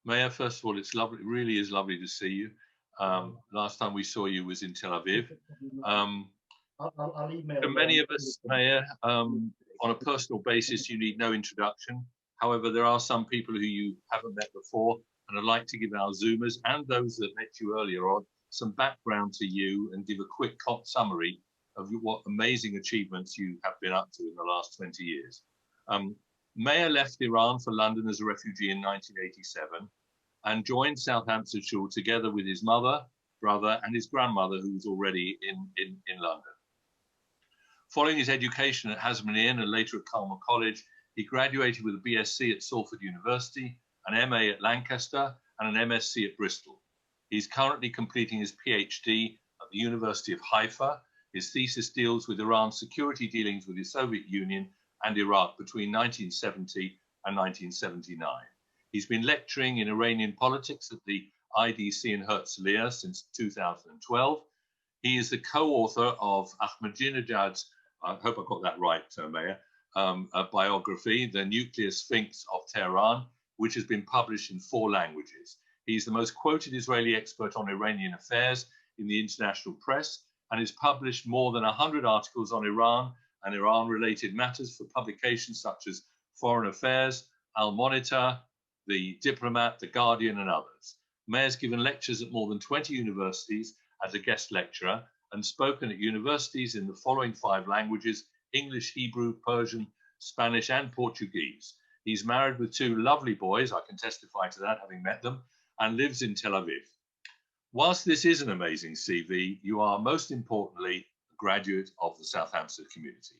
Meir, first of all, it's lovely, really is lovely to see you. Last time we saw you was in Tel Aviv. Um, to many of us, Meir, on a personal basis, you need no introduction. However, there are some people who you haven't met before, and I'd like to give our Zoomers and those that met you earlier on some background to you and give a quick summary of what amazing achievements you have been up to in the last 20 years. Meir left Iran for London as a refugee in 1987 and joined South Hampstead together with his mother, brother, and his grandmother, who was already in London. Following his education at Hasmonean and later at Culmer College, he graduated with a BSc at Salford University, an MA at Lancaster, and an MSc at Bristol. He's currently completing his PhD at the University of Haifa. His thesis deals with Iran's security dealings with the Soviet Union and Iraq between 1970 and 1979. He's been lecturing in Iranian politics at the IDC in Herzliya since 2012. He is the co-author of Ahmadinejad's, I hope I got that right, Meir, a biography, The Nuclear Sphinx of Tehran, which has been published in 4 languages. He's the most quoted Israeli expert on Iranian affairs in the international press and has published more than 100 articles on Iran and Iran-related matters for publications such as Foreign Affairs, Al Monitor, The Diplomat, The Guardian, and others. Meir's given lectures at more than 20 universities as a guest lecturer and spoken at universities in the following 5 languages: English, Hebrew, Persian, Spanish, and Portuguese. He's married with 2 lovely boys, I can testify to that having met them, and lives in Tel Aviv. Whilst this is an amazing CV, you are most importantly a graduate of the South Hampstead community.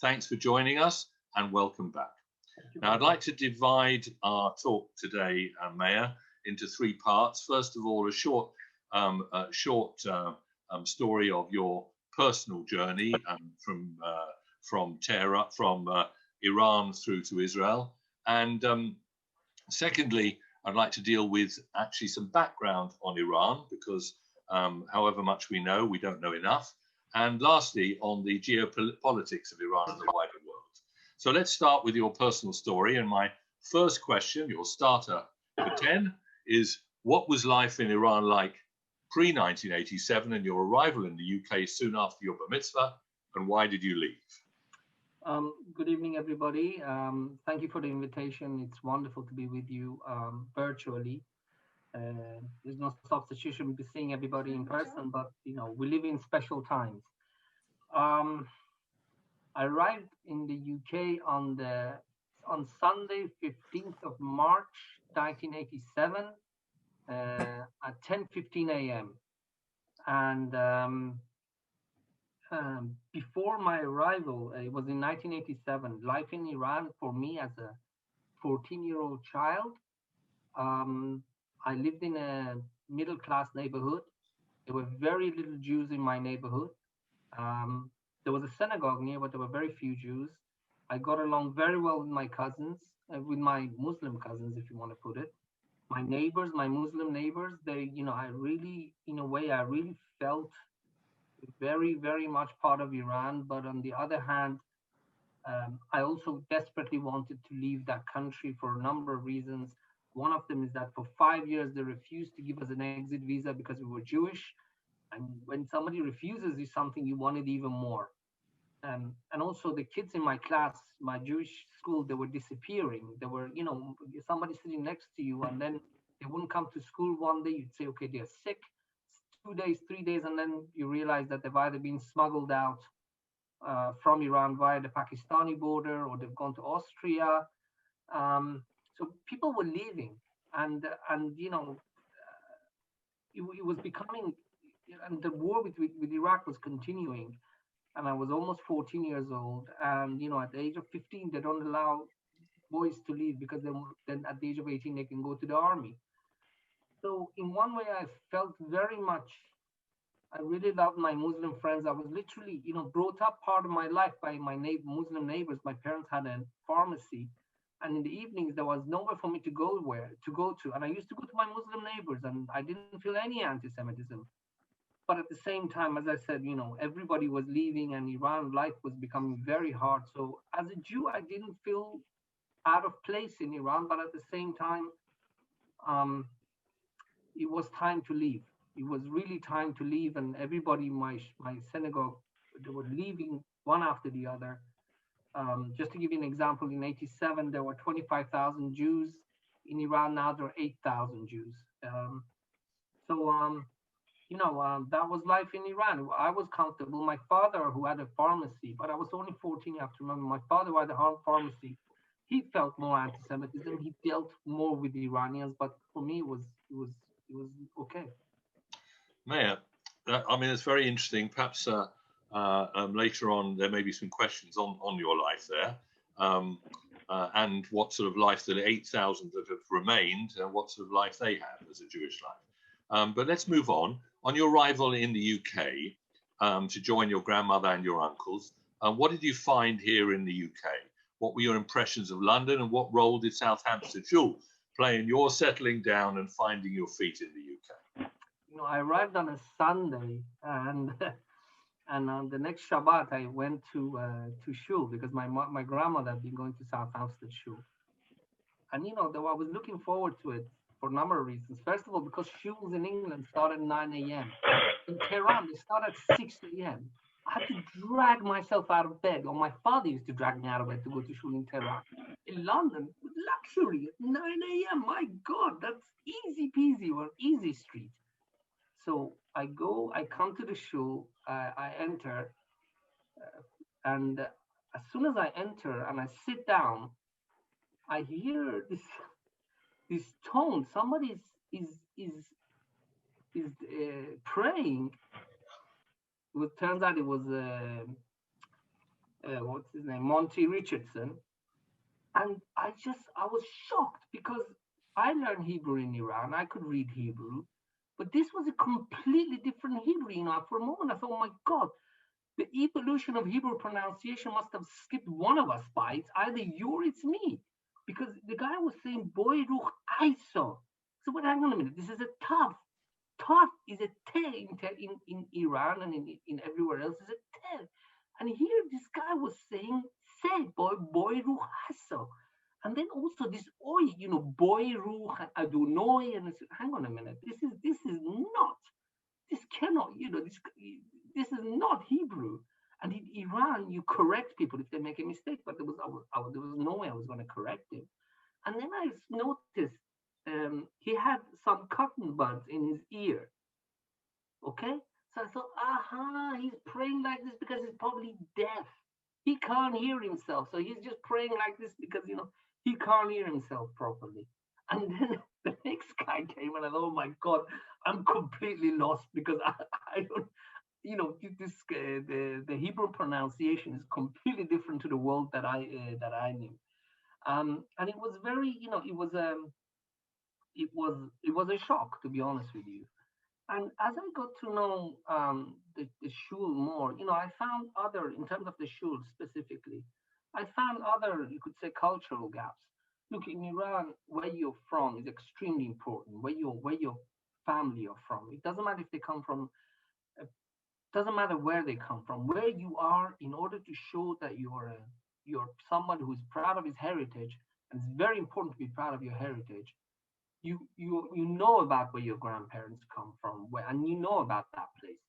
Thanks for joining us and welcome back. Now, I'd like to divide our talk today, Meir, into 3 parts. First of all, a short story of your personal journey from Tehran, from Iran through to Israel, and secondly, I'd like to deal with actually some background on Iran, because however much we know, we don't know enough. And lastly, on the geopolitics of Iran and the wider world. So let's start with your personal story. And my first question, your starter for 10, is what was life in Iran like pre-1987 and your arrival in the UK soon after your bar mitzvah, and why did you leave? Good evening, everybody. Thank you for the invitation. It's wonderful to be with you virtually. There's no substitution for seeing everybody in person, but you know, we live in special times. I arrived in the UK on Sunday, 15th of March, 1987, at 10:15 a.m. And before my arrival, it was in 1987. Life in Iran for me as a 14-year-old child, I lived in a middle-class neighborhood. There were very little Jews in my neighborhood. There was a synagogue near, but there were very few Jews. I got along very well with my cousins, with my Muslim cousins, if you want to put it. My neighbors, my Muslim neighbors, they, you know, I really, in a way, I really felt very, very much part of Iran. But on the other hand, I also desperately wanted to leave that country for a number of reasons. One of them is that for 5 years, they refused to give us an exit visa because we were Jewish. And when somebody refuses you something, you want it even more. And also the kids in my class, my Jewish school, they were disappearing. They were, you know, somebody sitting next to you, and then they wouldn't come to school one day. You'd say, okay, they're sick. 2 days, 3 days, and then you realize that they've either been smuggled out from Iran via the Pakistani border, or they've gone to Austria. So people were leaving, and you know, it was becoming, and the war with Iraq was continuing. And I was almost 14 years old, and you know, at the age of 15, they don't allow boys to leave, because then at the age of 18 they can go to the army. So in one way, I felt very much, I really loved my Muslim friends. I was literally, you know, brought up part of my life by my Muslim neighbors. My parents had a pharmacy, and in the evenings there was nowhere for me to go to. And I used to go to my Muslim neighbors, and I didn't feel any anti-Semitism. But at the same time, as I said, you know, everybody was leaving, and Iran life was becoming very hard. So as a Jew, I didn't feel out of place in Iran, but at the same time, um, it was time to leave. It was really time to leave, and everybody in my synagogue, they were leaving one after the other. Just to give you an example, in '87 there were 25,000 Jews in Iran. Now there are 8,000 Jews. So that was life in Iran. I was comfortable. My father, who had a pharmacy, but I was only 14. You have to remember, my father, who had a pharmacy, he felt more anti-Semitism. He dealt more with the Iranians, but for me, it was okay. Meir, I mean, it's very interesting. Perhaps later on there may be some questions on your life there, and what sort of life the 8,000 that have remained, and what sort of life they have as a Jewish life. But let's move on. On your arrival in the UK to join your grandmother and your uncles, what did you find here in the UK? What were your impressions of London, and what role did South Hampstead play in your settling down and finding your feet in the UK? I arrived on a Sunday, and and on the next Shabbat I went to shul because my grandmother had been going to South Hampstead shul, and though I was looking forward to it for a number of reasons. First of all, because shuls in England start at 9 a.m. In Tehran, they start at 6 a.m. I had to drag myself out of bed, or my father used to drag me out of bed to go to shul in Tehran. In London, luxury at 9 a.m. My God, that's easy peasy or easy street. So I come to the shul, I enter, and as soon as I enter and I sit down, I hear this tone. Somebody is praying. It turns out it was what's his name, Monty Richardson, and I was shocked because I learned Hebrew in Iran. I could read Hebrew, but this was a completely different Hebrew. For a moment I thought, oh my God, the evolution of Hebrew pronunciation must have skipped one of us by. It's either you or it's me, because the guy was saying "boy ruch aiso." So, but hang on a minute. This is a tough. Tough is a te in Iran and in everywhere else is a te. And here this guy was saying "say boy ruch aiso," and then also this oi, boy ruch adonoi, and it's, hang on a minute. This is not. This cannot, this is not Hebrew. And in Iran, you correct people if they make a mistake, but there was no way I was going to correct him. And then I noticed he had some cotton buds in his ear. Okay, so I thought, he's praying like this because he's probably deaf. He can't hear himself, so he's just praying like this because he can't hear himself properly. And then the next guy came, and I thought, oh my God, I'm completely lost because I don't, this the Hebrew pronunciation is completely different to the world that I knew. And it was very, it was a shock, to be honest with you. And as I got to know the shul more, I found other, in terms of the shul specifically, I found other, you could say, cultural gaps. Look, in Iran, where you're from is extremely important. Where your family are from. It doesn't matter if they come from. Doesn't matter where they come from. Where you are, in order to show that you're someone who's proud of his heritage, and it's very important to be proud of your heritage. You know about where your grandparents come from, and you know about that place.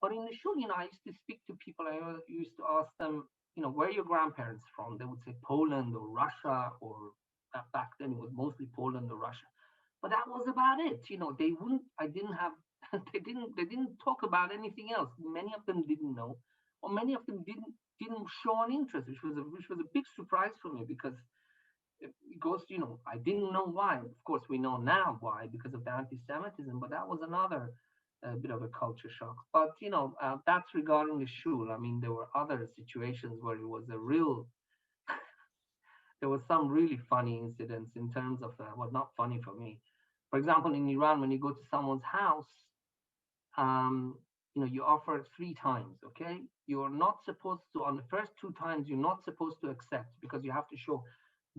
But in the shul, I used to speak to people. I used to ask them, where are your grandparents from? They would say Poland or Russia, or back then it was mostly Poland or Russia. But that was about it. They wouldn't. I didn't have. They didn't talk about anything else. Many of them didn't know, or many of them didn't show an interest, which was a big surprise for me because it goes, I didn't know why. Of course, we know now why, because of the anti-Semitism, but that was another bit of a culture shock. But, that's regarding the shul. I mean, there were other situations where it was there was some really funny incidents in terms of, well, not funny for me. For example, in Iran, when you go to someone's house, you offer 3 times, okay? You're not supposed to, on the first 2 times, you're not supposed to accept because you have to show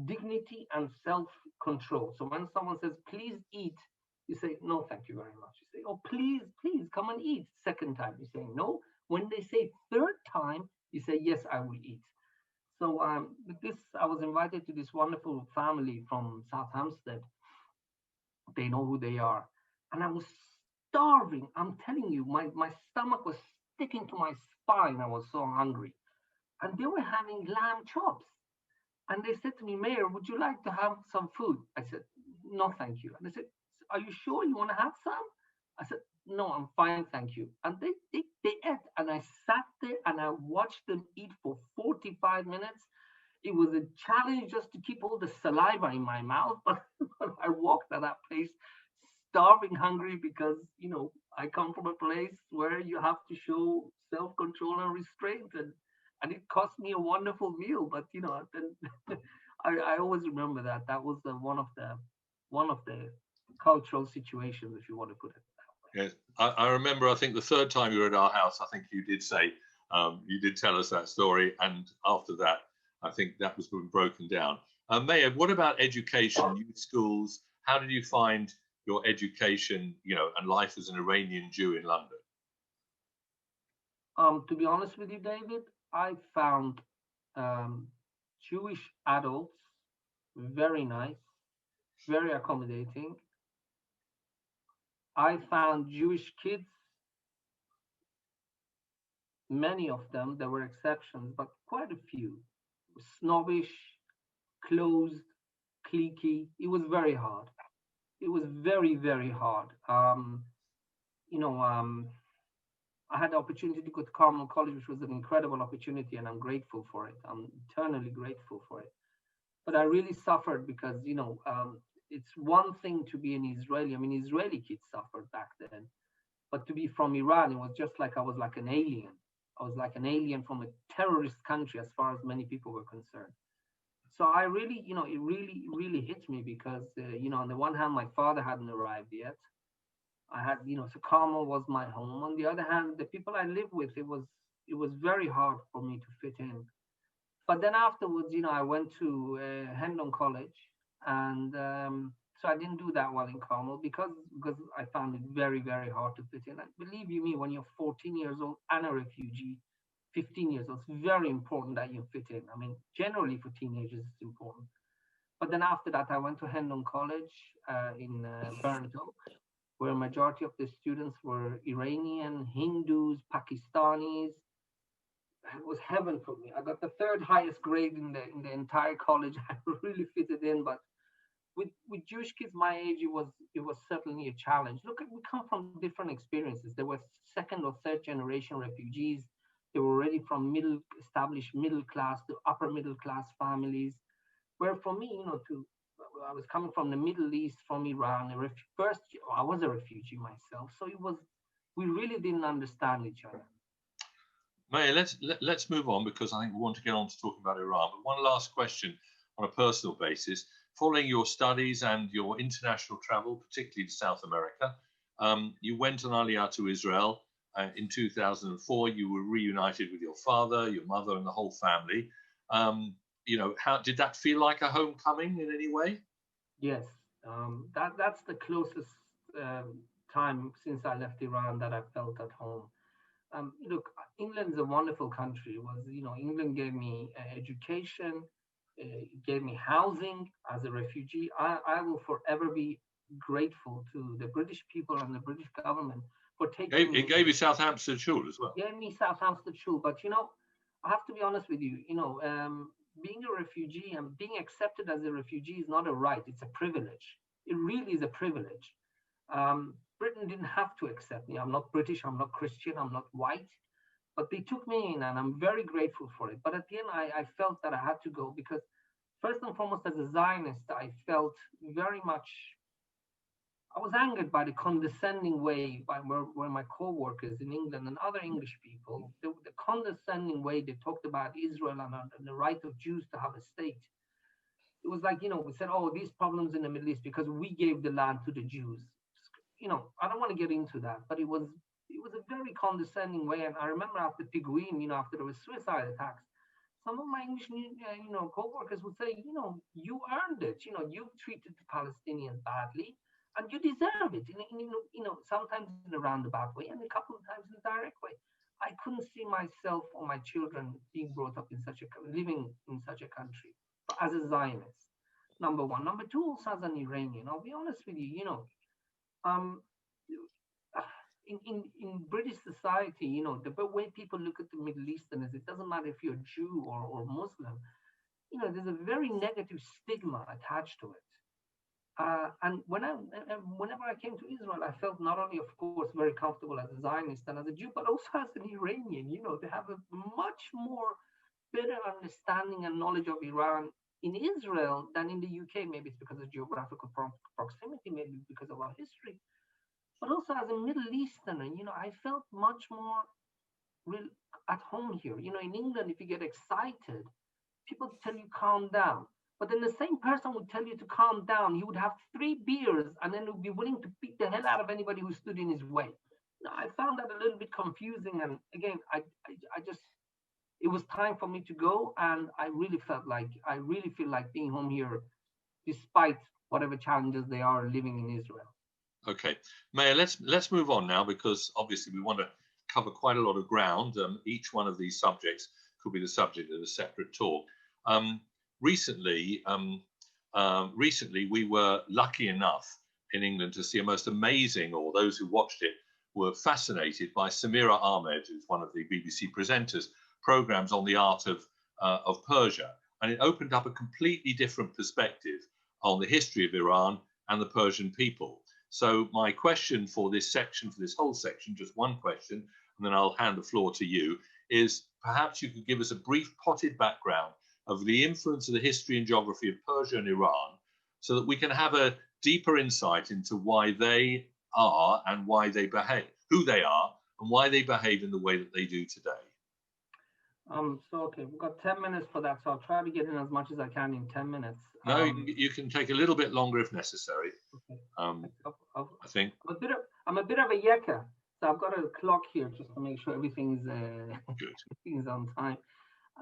dignity and self-control. So when someone says, please eat, you say, no, thank you very much. You say, oh, please, come and eat. Second time, you say, no. When they say third time, you say, yes, I will eat. So I was invited to this wonderful family from South Hampstead. They know who they are. And I was starving. I'm telling you, my stomach was sticking to my spine. I was so hungry. And they were having lamb chops. And they said to me, Mayor, would you like to have some food? I said, no, thank you. And they said, are you sure you want to have some? I said, no, I'm fine, thank you. And they ate. And I sat there and I watched them eat for 45 minutes. It was a challenge just to keep all the saliva in my mouth. But I walked at that place starving hungry because, I come from a place where you have to show self-control and restraint. And it cost me a wonderful meal. But, then I always remember that. That was one of the cultural situations, if you want to put it. Yes, I remember. I think the third time you were at our house, I think you did say, you did tell us that story, and after that, I think that was broken down. Meir, what about education, youth schools? How did you find your education, and life as an Iranian Jew in London? To be honest with you, David, I found um, Jewish adults very nice, very accommodating. I found Jewish kids, many of them, there were exceptions, but quite a few, snobbish, closed, cliquey. It was very hard. It was very, very hard. You know, I had the opportunity to go to Carmel College, which was an incredible opportunity, and I'm grateful for it. I'm eternally grateful for it. But I really suffered because, it's one thing to be an Israeli. I mean, Israeli kids suffered back then, but to be from Iran, it was just like I was like an alien. I was like an alien from a terrorist country, as far as many people were concerned. So I really, it really, really hit me because, on the one hand, my father hadn't arrived yet. I had, so Carmel was my home. On the other hand, the people I lived with, it was very hard for me to fit in. But then afterwards, I went to Hendon College, and so I didn't do that well in Carmel because I found it very, very hard to fit in. And believe you me, when you're 14 years old and a refugee, 15 years old, it's very important that you fit in. I mean, generally for teenagers, it's important. But then after that, I went to Hendon College in Burnto, where a majority of the students were Iranian, Hindus, Pakistanis. It was heaven for me. I got the third highest grade in the entire college. I really fitted in, but with Jewish kids my age, it was certainly a challenge. Look, we come from different experiences. There were second or third generation refugees. They were already from established middle class to upper middle class families. Where for me, I was coming from the Middle East, from Iran. First, I was a refugee myself, so we really didn't understand each other. Meir, let's move on because I think we want to get on to talking about Iran. But one last question on a personal basis. Following your studies and your international travel, particularly to South America, you went on Aliyah to Israel. In 2004, you were reunited with your father, your mother, and the whole family. How did that feel like a homecoming in any way? Yes, that's the closest time since I left Iran that I felt at home. Look, England's a wonderful country. England gave me education, gave me housing as a refugee. I will forever be grateful to the British people and the British government for taking me. It gave you South Hampstead Shul as well. Gave me South Hampstead Shul, but I have to be honest with you. Being a refugee and being accepted as a refugee is not a right; it's a privilege. It really is a privilege. Britain didn't have to accept me. I'm not British, I'm not Christian, I'm not white, but they took me in and I'm very grateful for it. But at the end, I felt that I had to go because, first and foremost, as a Zionist, I felt very much, I was angered by the condescending way by where my co-workers in England and other English people, the condescending way they talked about Israel and the right of Jews to have a state. It was like, we said, oh, these problems in the Middle East because we gave the land to the Jews. I don't want to get into that, but it was a very condescending way. And I remember after Piguim, after there was suicide attacks, some of my English, co-workers would say, you earned it. You've treated the Palestinians badly, and you deserve it. Sometimes in a roundabout way, and a couple of times in a direct way. I couldn't see myself or my children being brought up living in such a country as a Zionist. number one. Number two, also as an Iranian, I'll be honest with you, um, in British society, the way people look at the Middle Easterners, it doesn't matter if you're Jew or Muslim, there's a very negative stigma attached to it. And whenever I came to Israel, I felt not only, of course, very comfortable as a Zionist and as a Jew, but also as an Iranian. They have a much more better understanding and knowledge of Iran in Israel than in the UK. Maybe it's because of geographical proximity, maybe because of our history, but also as a Middle Easterner, I felt much more real at home here. In England, if you get excited, people tell you calm down. But then the same person would tell you to calm down. He would have 3 beers and then would be willing to beat the hell out of anybody who stood in his way. I found that a little bit confusing. And again, I just, it was time for me to go. And I really feel like being home here, despite whatever challenges they are living in Israel. Okay, Meir, let's move on now, because obviously we want to cover quite a lot of ground. Each one of these subjects could be the subject of a separate talk. Recently, we were lucky enough in England to see a most amazing, or those who watched it were fascinated by Samira Ahmed, who's one of the BBC presenters, programs on the art of Persia. And it opened up a completely different perspective on the history of Iran and the Persian people. So my question for this section, for this whole section, just one question, and then I'll hand the floor to you, is perhaps you could give us a brief potted background of the influence of the history and geography of Persia and Iran, so that we can have a deeper insight into why they are and why they behave, who they are and why they behave in the way that they do today. Okay, we've got 10 minutes for that, so I'll try to get in as much as I can in 10 minutes. No, you can take a little bit longer if necessary. Okay. I think. I'm a bit of a yekker, so I've got a clock here just to make sure everything's Good. everything's on time.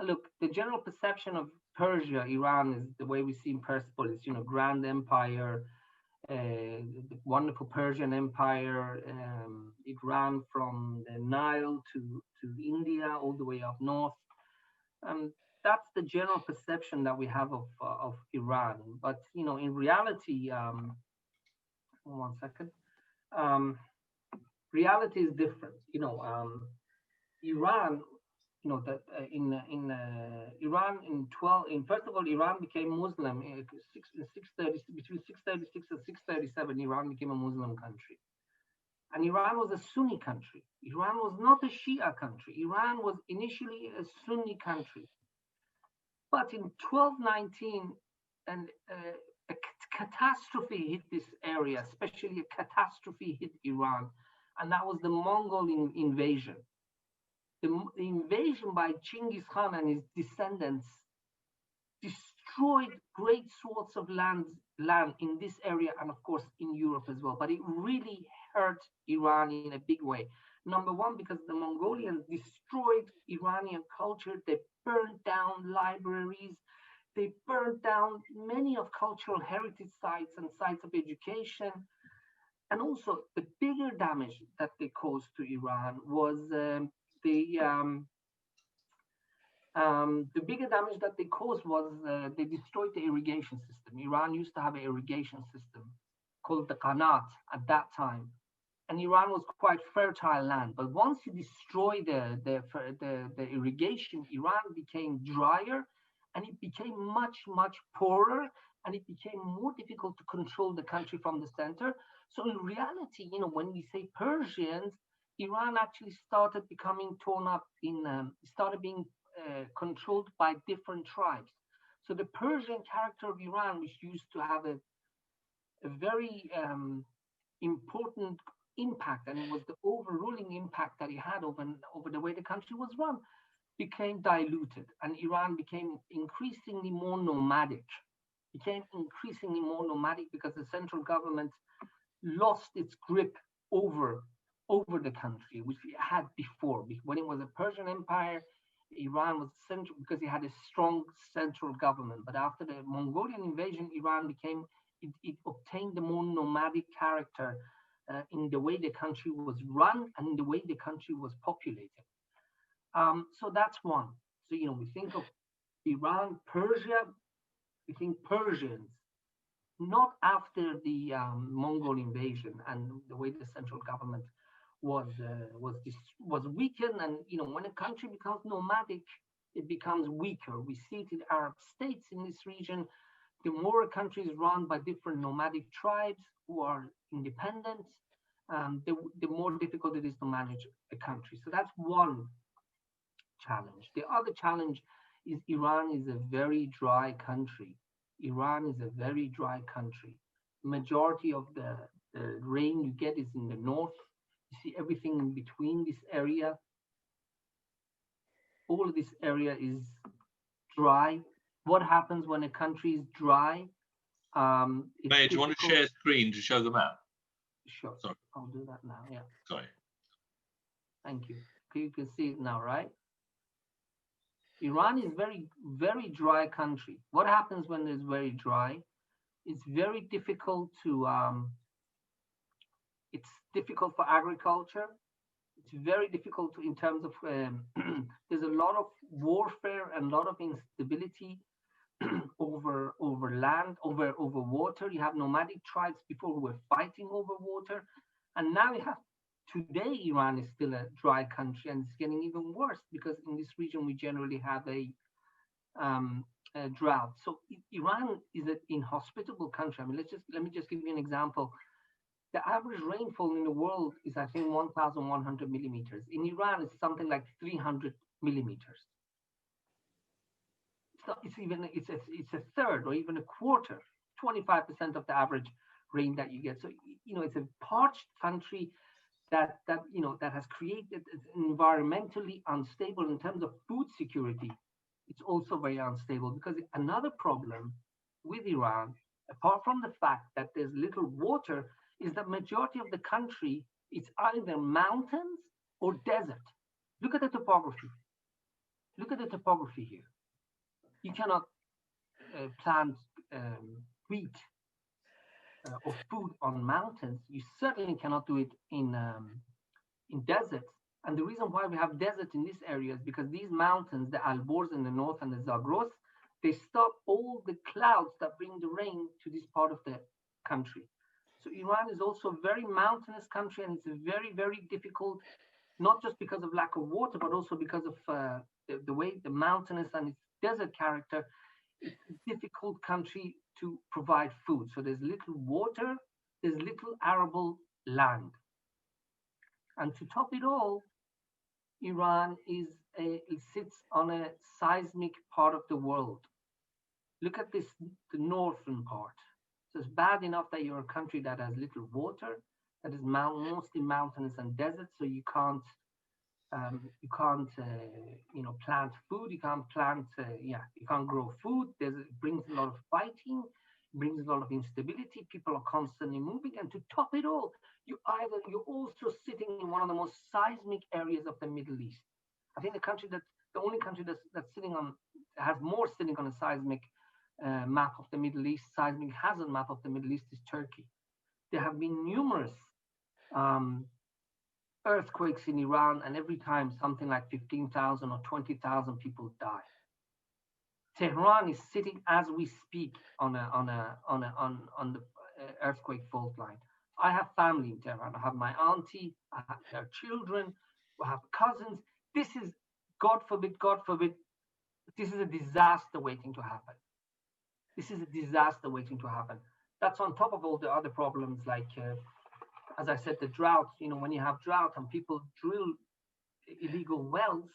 Look, the general perception of Persia, Iran, is the way we see in Persepolis, grand empire, the wonderful Persian Empire. It ran from the Nile to India, all the way up north. That's the general perception that we have of Iran. But in reality, one second, reality is different. Iran. That in Iran first of all, Iran became Muslim in 630, between 636 and 637. Iran became a Muslim country, and Iran was a Sunni country. Iran was not a Shia country. Iran was initially a Sunni country, but in 1219, and a catastrophe hit this area, especially a catastrophe hit Iran, and that was the Mongol invasion. The invasion by Genghis Khan and his descendants destroyed great swaths of land in this area, and of course in Europe as well. But it really hurt Iran in a big way. Number one, because the Mongolians destroyed Iranian culture. They burned down libraries. They burned down many of cultural heritage sites and sites of education. And also the bigger damage that they caused to Iran was the bigger damage that they caused was they destroyed the irrigation system. Iran used to have an irrigation system called the Qanat at that time, and Iran was quite fertile land. But once you destroy the irrigation, Iran became drier, and it became much poorer, and it became more difficult to control the country from the center. So in reality, when we say Persians, Iran actually started becoming torn up started being controlled by different tribes. So the Persian character of Iran, which used to have a very important impact, and it was the overruling impact that it had over the way the country was run, became diluted, and Iran became increasingly more nomadic. Because the central government lost its grip over the country, which it had before. When it was a Persian Empire, Iran was central because it had a strong central government. But after the Mongolian invasion, Iran it obtained a more nomadic character in the way the country was run and in the way the country was populated. So that's one. So, we think of Iran, Persia, we think Persians. not after the Mongol invasion and the way the central government was weakened. And when a country becomes nomadic, it becomes weaker. We see it in Arab states in this region. The more a country is run by different nomadic tribes who are independent, the more difficult it is to manage a country. So that's one challenge. The other challenge is Iran is a very dry country. Iran is a very dry country. Majority of the rain you get is in the north. You see everything in between this area. All of this area is dry. What happens when a country is dry? May, do you want to share screen to show the map? Sure. Sorry. I'll do that now. Yeah. Sorry. Thank you. Okay, you can see it now, right? Iran is very, very dry country. What happens when it's very dry? It's very difficult to, it's difficult for agriculture. It's very difficult in terms of, there's a lot of warfare and a lot of instability over land, over water. You have nomadic tribes before who were fighting over water. And now you have, today Iran is still a dry country, and it's getting even worse because in this region we generally have a drought. So Iran is an inhospitable country. I mean, let me just give you an example. The average rainfall in the world is, I think, 1,100 millimeters. In Iran, it's something like 300 millimeters. So it's a third or even a quarter, 25% of the average rain that you get. So it's a parched country that has created an environmentally unstable in terms of food security. It's also very unstable because another problem with Iran, apart from the fact that there's little water, is that majority of the country is either mountains or desert. Look at the topography. Look at the topography here. You cannot plant wheat or food on mountains. You certainly cannot do it in deserts. And the reason why we have desert in this area is because these mountains, the Alborz in the north and the Zagros, they stop all the clouds that bring the rain to this part of the country. So Iran is also a very mountainous country, and it's a very, very difficult, not just because of lack of water, but also because of the way the mountainous and its desert character. It's a difficult country to provide food. So there's little water, there's little arable land. And to top it all, Iran it sits on a seismic part of the world. Look at this, the northern part. So it's bad enough that you're a country that has little water, that is mostly mountainous and desert, so you can't plant food. You can't you can't grow food. It brings a lot of fighting, brings a lot of instability. People are constantly moving, and to top it all, you're also sitting in one of the most seismic areas of the Middle East. I think the only country that's sitting on a seismic map of the Middle East, seismic hazard map of the Middle East, is Turkey. There have been numerous earthquakes in Iran, and every time something like 15,000 or 20,000 people die. Tehran is sitting as we speak on the earthquake fault line. I have family in Tehran. I have my auntie, I have their children, I have cousins. This is, God forbid, this is a disaster waiting to happen. This is a disaster waiting to happen. That's on top of all the other problems, like, as I said, the drought. When you have drought and people drill illegal wells,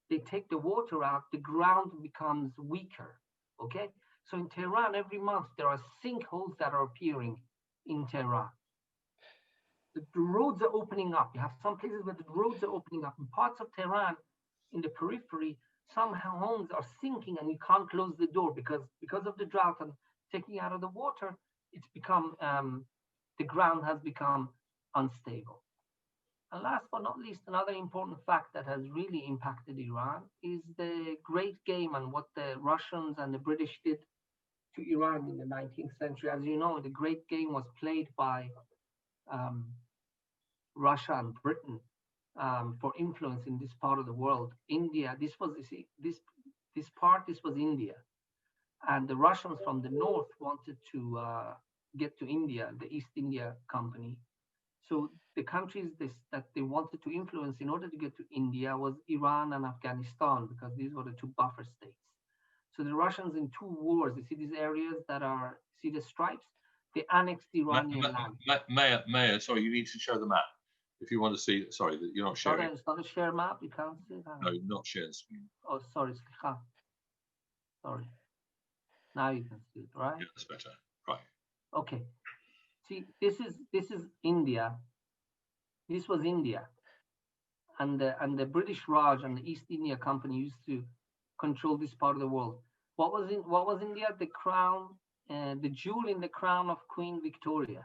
they take the water out, the ground becomes weaker, okay? So in Tehran, every month, there are sinkholes that are appearing in Tehran. The roads are opening up. You have some places where the roads are opening up. In parts of Tehran, in the periphery, some homes are sinking and you can't close the door because of the drought and taking out of the water, it's become, the ground has become unstable. And last but not least, another important fact that has really impacted Iran is the Great Game and what the Russians and the British did to Iran in the 19th century. As you know, the Great Game was played by Russia and Britain for influence in this part of the world. India, this was India. and the Russians from the north wanted to get to India, the East India Company. So the countries that they wanted to influence in order to get to India was Iran and Afghanistan, because these were the two buffer states. So the Russians in two wars, you see these areas that are, see the stripes? They annexed the Iranian land. Meir, sorry, you need to show the map. If you want to see, sorry, that you're not sharing. It's not a share map, you can't see that. No, not share the screen. Oh, sorry, sorry. Now you can see it, right? Yeah, that's better. Right. Okay. See, this is India. This was India, and the British Raj and the East India Company used to control this part of the world. What was India? The crown, the jewel in the crown of Queen Victoria.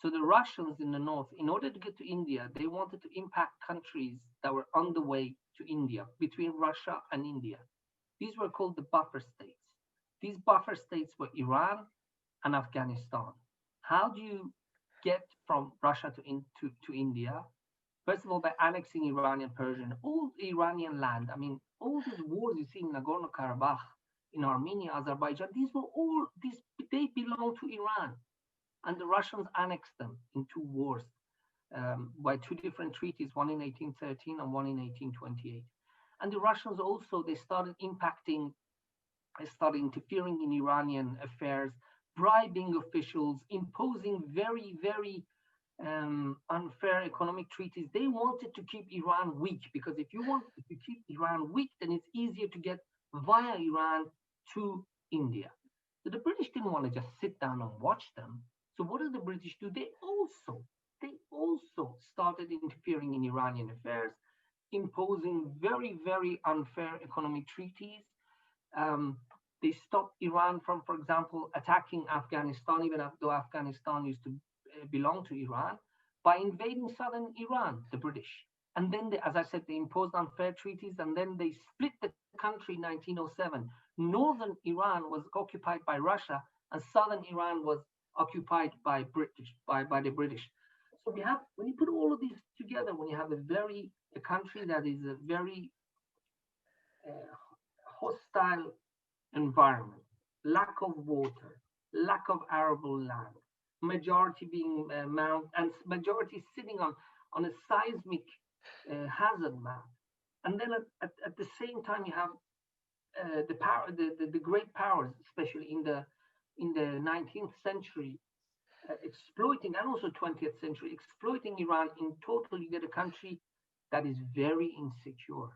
So the Russians in the north, in order to get to India, they wanted to impact countries that were on the way to India, between Russia and India. These were called the buffer states. These buffer states were Iran and Afghanistan. How do you get from Russia to India? First of all, by annexing Iranian, Persian, all Iranian land. I mean, all these wars you see in Nagorno-Karabakh, in Armenia, Azerbaijan, they belong to Iran. And the Russians annexed them in two wars by two different treaties, one in 1813 and one in 1828. And the Russians also, they started interfering in Iranian affairs, bribing officials, imposing very, very unfair economic treaties. They wanted to keep Iran weak, because if you keep Iran weak, then it's easier to get via Iran to India. So the British didn't want to just sit down and watch them. So what did the British do? They also started interfering in Iranian affairs, imposing very, very unfair economic treaties. They stopped Iran from, for example, attacking Afghanistan, even though Afghanistan used to belong to Iran, by invading southern Iran, the British. And then, as I said, they imposed unfair treaties, and then they split the country in 1907. Northern Iran was occupied by Russia, and southern Iran was occupied by the British. So we have, when you put all of these together, when you have a country that is a very hostile environment, lack of water, lack of arable land, majority being and majority sitting on a seismic hazard map, and then at the same time you have the great powers, especially in the 19th century, exploiting, and also 20th century, exploiting Iran. In total, you get a country that is very insecure.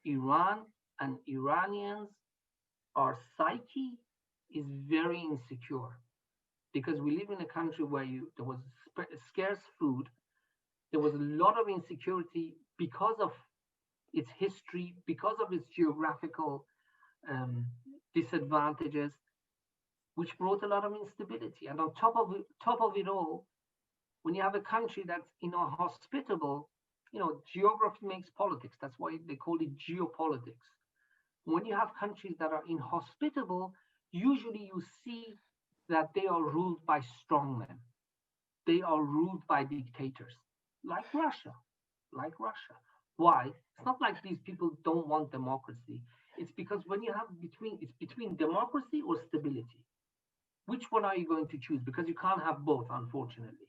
Iran and Iranians, our psyche is very insecure, because we live in a country where there was scarce food, there was a lot of insecurity because of its history, because of its geographical disadvantages, which brought a lot of instability. And on top of it all, when you have a country that's inhospitable, geography makes politics. That's why they call it geopolitics. When you have countries that are inhospitable, usually you see that they are ruled by strongmen. They are ruled by dictators, like Russia. Why? It's not like these people don't want democracy. It's because when you have it's between democracy or stability. Which one are you going to choose? Because you can't have both, unfortunately.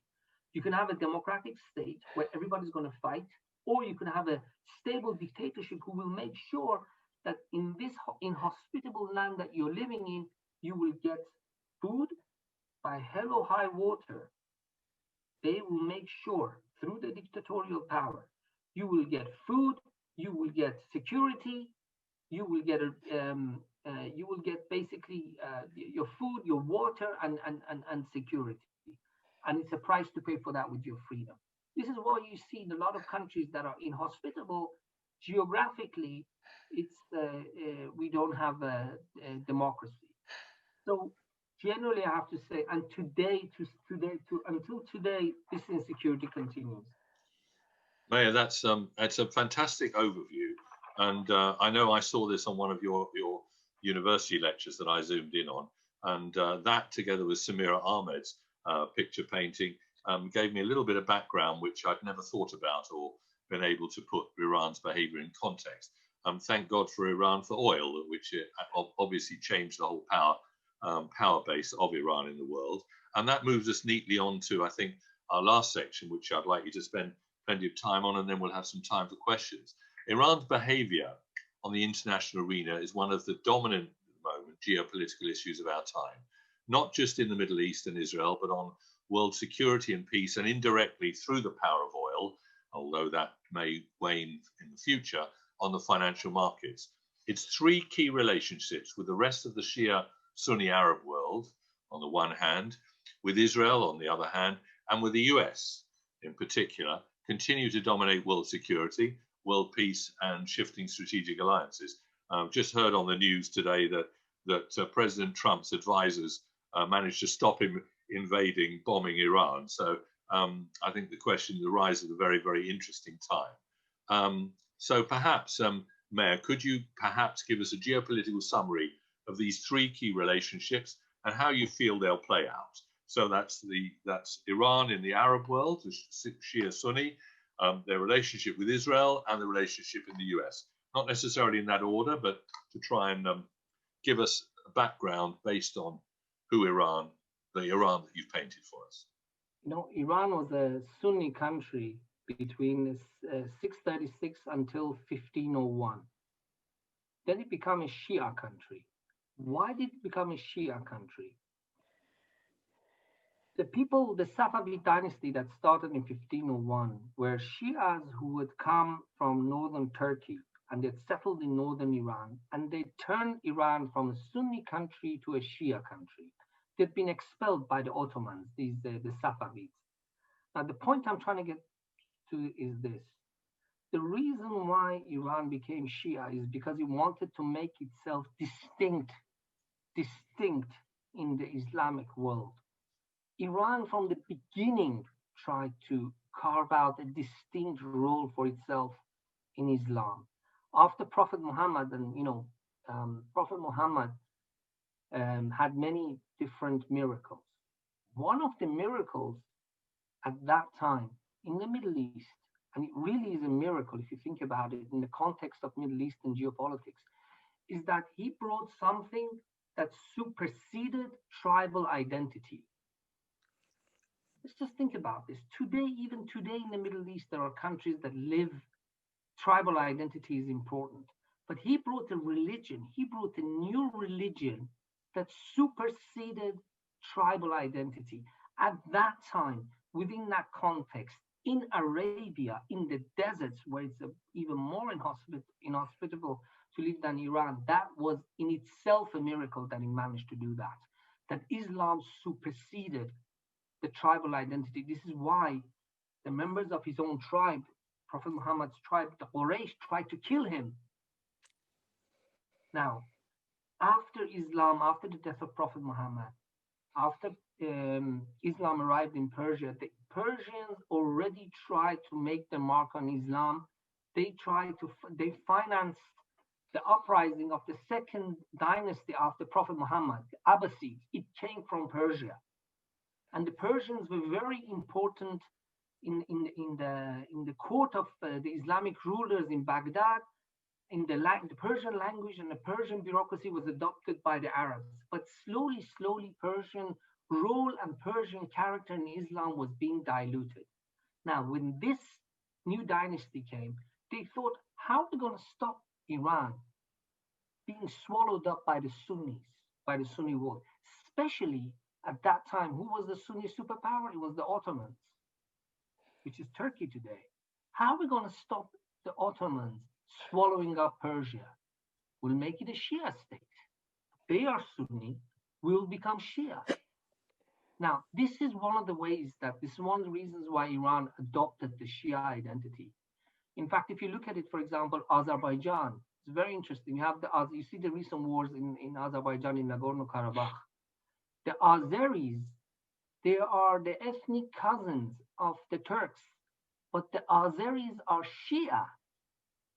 You can have a democratic state where everybody's going to fight, or you can have a stable dictatorship who will make sure that in this inhospitable land that you're living in, you will get food by hell or high water. They will make sure through the dictatorial power, you will get food, you will get security, you will get basically your food, your water, and security. And it's a price to pay for that with your freedom. This is why you see in a lot of countries that are inhospitable, geographically, we don't have a democracy. So generally, I have to say, and until today, this insecurity continues. Meir, that's a fantastic overview, and I know I saw this on one of your university lectures that I zoomed in on, and that together with Samira Ahmed's picture painting gave me a little bit of background which I'd never thought about or been able to put Iran's behavior in context. thank God for Iran for oil, which obviously changed the whole power base of Iran in the world. And that moves us neatly on to, I think, our last section, which I'd like you to spend plenty of time on, and then we'll have some time for questions. Iran's behavior on the international arena is one of the dominant moment geopolitical issues of our time, not just in the Middle East and Israel, but on world security and peace, and indirectly through the power of oil, although that may wane in the future, on the financial markets. Its three key relationships with the rest of the Shia Sunni Arab world, on the one hand, with Israel on the other hand, and with the US in particular, continue to dominate world security, world peace, and shifting strategic alliances. Just heard on the news today that President Trump's advisors managed to stop him invading, bombing Iran. So I think the question arises at a very, very interesting time. So perhaps, Meir, could you perhaps give us a geopolitical summary of these three key relationships and how you feel they'll play out? So that's Iran in the Arab world, the Shia Sunni, their relationship with Israel, and the relationship in the US. Not necessarily in that order, but to try and give us a background based on who Iran, the Iran that you've painted for us. Iran was a Sunni country between 636 until 1501. Then it became a Shia country. Why did it become a Shia country? The Safavid dynasty that started in 1501 were Shias who had come from northern Turkey and they'd settled in northern Iran, and they turned Iran from a Sunni country to a Shia country. They'd been expelled by the Ottomans, the Safavids. Now, the point I'm trying to get to is this. The reason why Iran became Shia is because it wanted to make itself distinct in the Islamic world. Iran, from the beginning, tried to carve out a distinct role for itself in Islam. After Prophet Muhammad, Prophet Muhammad had many different miracles. One of the miracles at that time in the Middle East, and it really is a miracle if you think about it in the context of Middle Eastern geopolitics, is that he brought something that superseded tribal identity. Let's just think about this. Even today in the Middle East, there are countries that live tribal identity is important. But he brought a religion, he brought a new religion that superseded tribal identity. At that time, within that context, in Arabia, in the deserts, where it's even more inhospitable to live than Iran, that was in itself a miracle that he managed to do that Islam superseded the tribal identity. This is why the members of his own tribe, Prophet Muhammad's tribe, the Quraysh, tried to kill him. Now, after Islam, after the death of Prophet Muhammad, after Islam arrived in Persia, the Persians already tried to make the mark on Islam. They financed the uprising of the second dynasty after Prophet Muhammad, the Abbasids. It came from Persia. And the Persians were very important in the court of the Islamic rulers in Baghdad. The Persian language and the Persian bureaucracy was adopted by the Arabs. But slowly, Persian role and Persian character in Islam was being diluted. Now, when this new dynasty came, they thought, how are we going to stop Iran being swallowed up by the Sunnis, by the Sunni world? Especially at that time, who was the Sunni superpower? It was the Ottomans, which is Turkey today. How are we going to stop the Ottomans swallowing up Persia? We'll make it a Shia state. They are Sunni, we'll become Shia. Now, this is one of the reasons why Iran adopted the Shia identity. In fact, if you look at it, for example, Azerbaijan, it's very interesting. You see the recent wars in Azerbaijan, in Nagorno-Karabakh. The Azeris, they are the ethnic cousins of the Turks, but the Azeris are Shia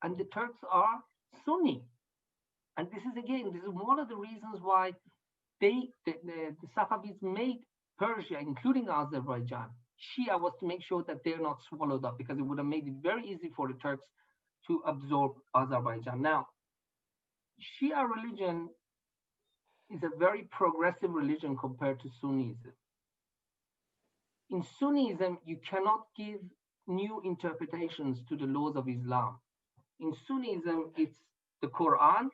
and the Turks are Sunni. And this is one of the reasons why the Safavids made Persia, including Azerbaijan, Shia, was to make sure that they're not swallowed up, because it would have made it very easy for the Turks to absorb Azerbaijan. Now, Shia religion is a very progressive religion compared to Sunnism. In Sunnism, you cannot give new interpretations to the laws of Islam. In Sunnism, it's the Quran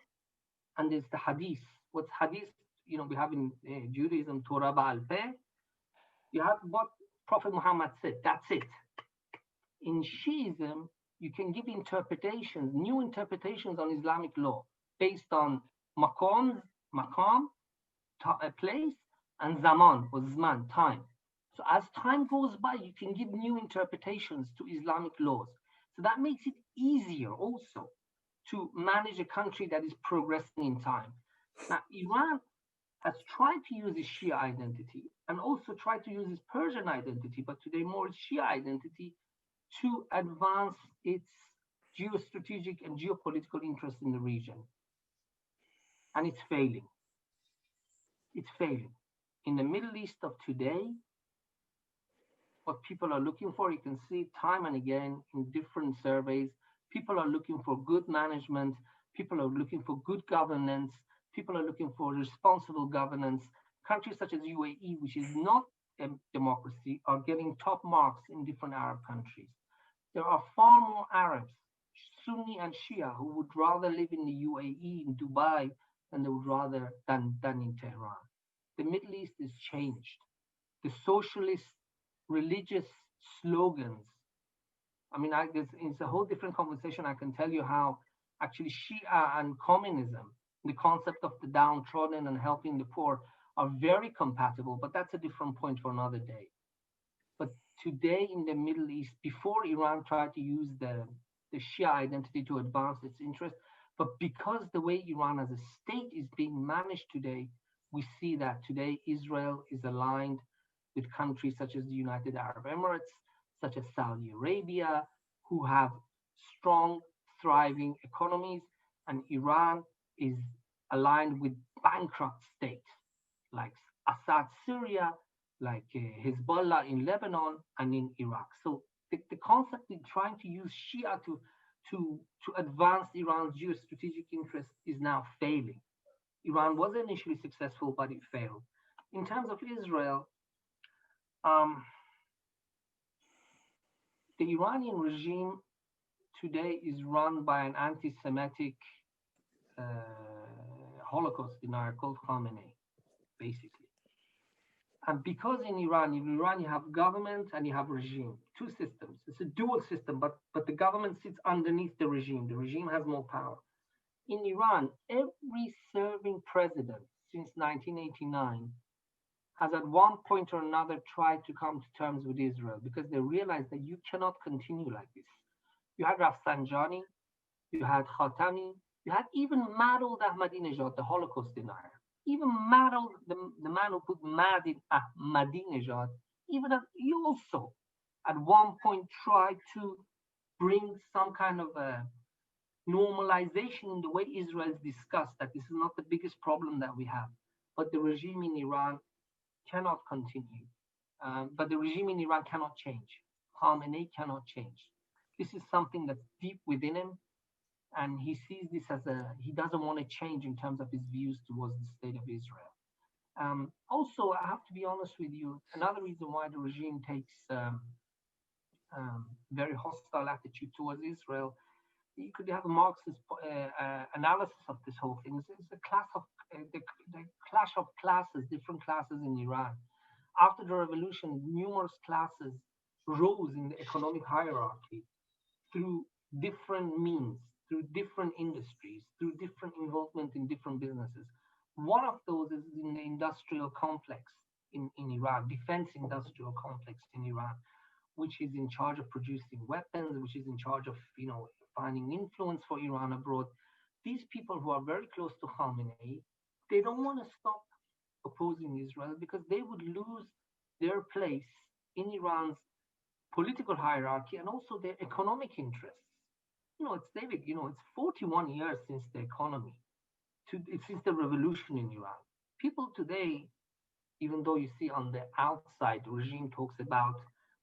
and it's the Hadith. What's Hadith? We have in Judaism, Torah Ba'al-Peh. You have what Prophet Muhammad said. That's it. In Shiism, you can give interpretations, new interpretations on Islamic law based on maqam, a place, and zaman, or zman, time. So as time goes by, you can give new interpretations to Islamic laws. So that makes it easier also to manage a country that is progressing in time. Now, Iran has tried to use its Shia identity and also tried to use its Persian identity, but today more its Shia identity to advance its geostrategic and geopolitical interests in the region. And it's failing. It's failing. In the Middle East of today, what people are looking for, you can see time and again in different surveys, people are looking for good management, people are looking for good governance, people are looking for responsible governance. Countries such as UAE, which is not a democracy, are getting top marks in different Arab countries. There are far more Arabs, Sunni and Shia, who would rather live in the UAE, in Dubai, than they would rather than in Tehran. The Middle East is changed. The socialist religious slogans. I mean, it's a whole different conversation. I can tell you how actually Shia and communism, the concept of the downtrodden and helping the poor, are very compatible, but that's a different point for another day. But today in the Middle East, before Iran tried to use the Shia identity to advance its interests, but because the way Iran as a state is being managed today, we see that today Israel is aligned with countries such as the United Arab Emirates, such as Saudi Arabia, who have strong, thriving economies, and Iran is aligned with bankrupt states like Assad, Syria, like Hezbollah in Lebanon and in Iraq. So the concept in trying to use Shia to advance Iran's geostrategic interests is now failing. Iran was initially successful, but it failed. In terms of Israel, the Iranian regime today is run by an anti-Semitic Holocaust denier called Khamenei, basically. And because in Iran you have government and you have regime, two systems. It's a dual system, but the government sits underneath the regime. The regime has more power. In Iran, every serving president since 1989 has at one point or another tried to come to terms with Israel because they realized that you cannot continue like this. You had Rafsanjani, you had Khatami, you had even Maud Ahmadinejad, the Holocaust denier. Even Maud, the man who put Mad in Ahmadinejad, even he also at one point tried to bring some kind of a normalization in the way Israel is discussed, that this is not the biggest problem that we have. But the regime in Iran cannot continue. But the regime in Iran cannot change. Khamenei cannot change. This is something that's deep within him, and he sees this as he doesn't want to change in terms of his views towards the state of Israel. Also, I have to be honest with you, another reason why the regime takes very hostile attitude towards Israel, you could have a Marxist analysis of this whole thing. It's a clash of classes, different classes in Iran. After the revolution, numerous classes rose in the economic hierarchy through different means, through different industries, through different involvement in different businesses. One of those is in the industrial complex in Iran, defense industrial complex in Iran, which is in charge of producing weapons, which is in charge of, finding influence for Iran abroad. These people who are very close to Khamenei, they don't want to stop opposing Israel because they would lose their place in Iran's political hierarchy and also their economic interests. It's 41 years since the economy, since the revolution in Iran. People today, even though you see on the outside, the regime talks about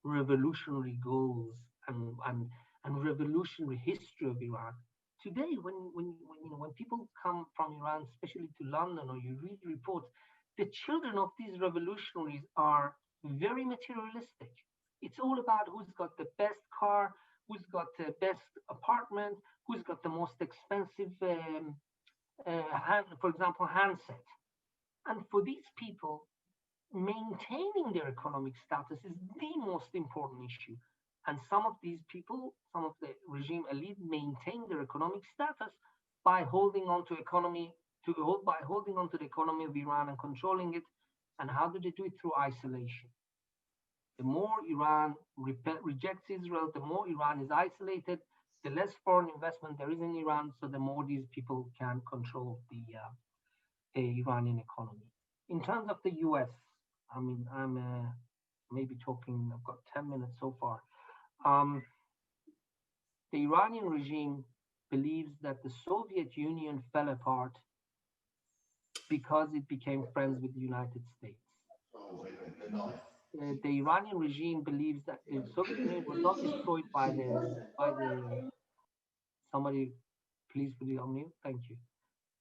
revolutionary goals and and revolutionary history of Iran. Today, when people come from Iran, especially to London, or you read reports, the children of these revolutionaries are very materialistic. It's all about who's got the best car, who's got the best apartment, who's got the most expensive, for example, handset. And for these people, maintaining their economic status is the most important issue. And some of these people, some of the regime elite, maintain their economic status by holding on to by holding on to the economy of Iran and controlling it. And how do they do it? Through isolation. The more Iran rejects Israel, the more Iran is isolated, the less foreign investment there is in Iran, so the more these people can control the Iranian economy. In terms of the US, I mean, I'm maybe talking, I've got 10 minutes so far. The Iranian regime believes that the Soviet Union fell apart because it became friends with the United States. The Iranian regime believes that the Soviet Union was not destroyed by the somebody please put it on mute. Thank you.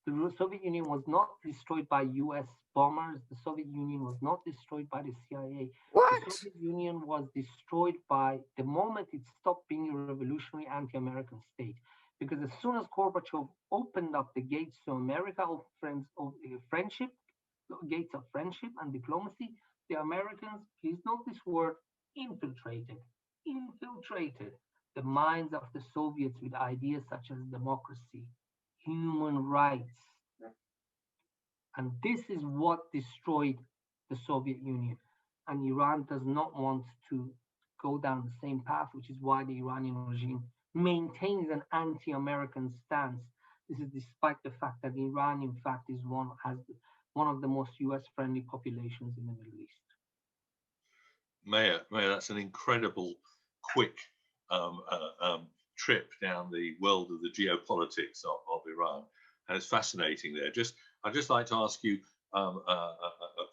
The Soviet Union was not destroyed by US bombers. The Soviet Union was not destroyed by the CIA. What? The Soviet Union was destroyed by the moment it stopped being a revolutionary anti-American state. Because as soon as Gorbachev opened up the gates to America of friendship, gates of friendship and diplomacy, the Americans, please note this word, infiltrated the minds of the Soviets with ideas such as democracy, human rights. And this is what destroyed the Soviet Union. And Iran does not want to go down the same path, which is why the Iranian regime maintains an anti-American stance. This is despite the fact that Iran, in fact, has one of the most US-friendly populations in the Middle East. Meir, that's an incredible, quick trip down the world of the geopolitics of Iran. And it's fascinating there. I'd just like to ask you a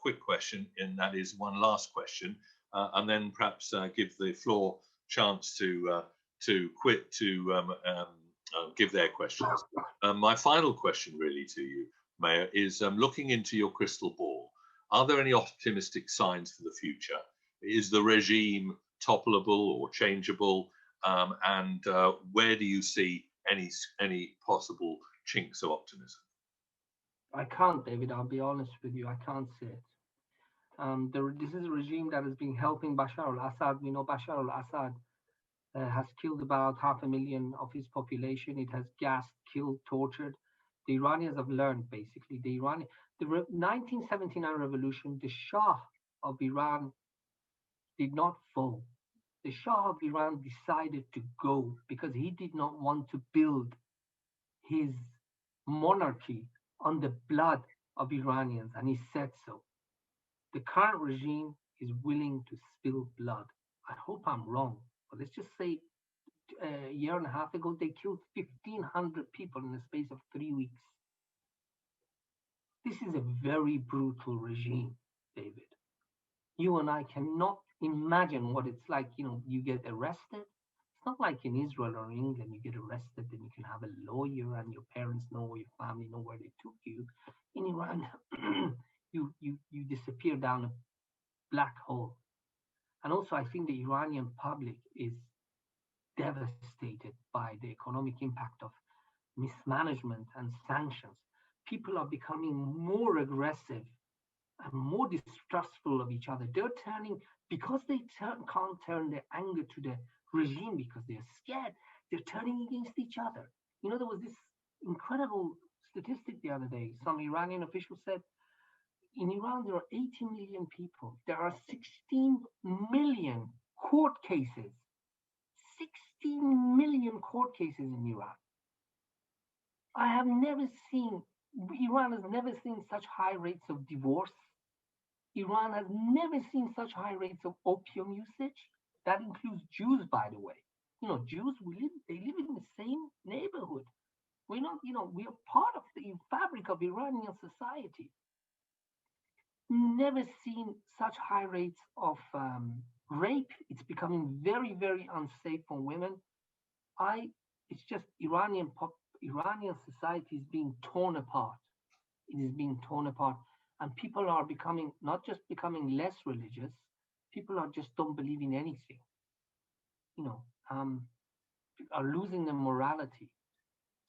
quick question, and that is one last question, and then perhaps give the floor chance to give their questions. My final question, really, to you, Meir, is looking into your crystal ball. Are there any optimistic signs for the future? Is the regime toppleable or changeable? And where do you see any possible chinks of optimism? I can't, David. I'll be honest with you. I can't see it. This is a regime that has been helping Bashar al-Assad. We know Bashar al-Assad has killed about 500,000 of his population. It has gassed, killed, tortured. The Iranians have learned, basically. The 1979 revolution, the Shah of Iran did not fall. The Shah of Iran decided to go because he did not want to build his monarchy on the blood of Iranians, and he said so. The current regime is willing to spill blood. I hope I'm wrong, but let's just say a year and a half ago, they killed 1,500 people in the space of 3 weeks. This is a very brutal regime, David. You and I cannot imagine what it's like. You get arrested. It's not like in Israel or in England, you get arrested and you can have a lawyer and your parents know, or your family know where they took you. In Iran, you disappear down a black hole. And also, I think the Iranian public is devastated by the economic impact of mismanagement and sanctions. People are becoming more aggressive and more distrustful of each other. They're turning, because they can't turn their anger to the regime because they're scared, they're turning against each other. There was this incredible statistic the other day. Some Iranian official said, in Iran, there are 80 million people. There are 16 million court cases. 16 million court cases in Iran. Iran has never seen such high rates of divorce. Iran has never seen such high rates of opium usage. That includes Jews, by the way. Jews, they live in the same neighborhood. We are part of the fabric of Iranian society. Never seen such high rates of rape. It's becoming very, very unsafe for women. it's just Iranian society is being torn apart. It is being torn apart, and people are becoming not just becoming less religious. People are just don't believe in anything. You know, are losing their morality.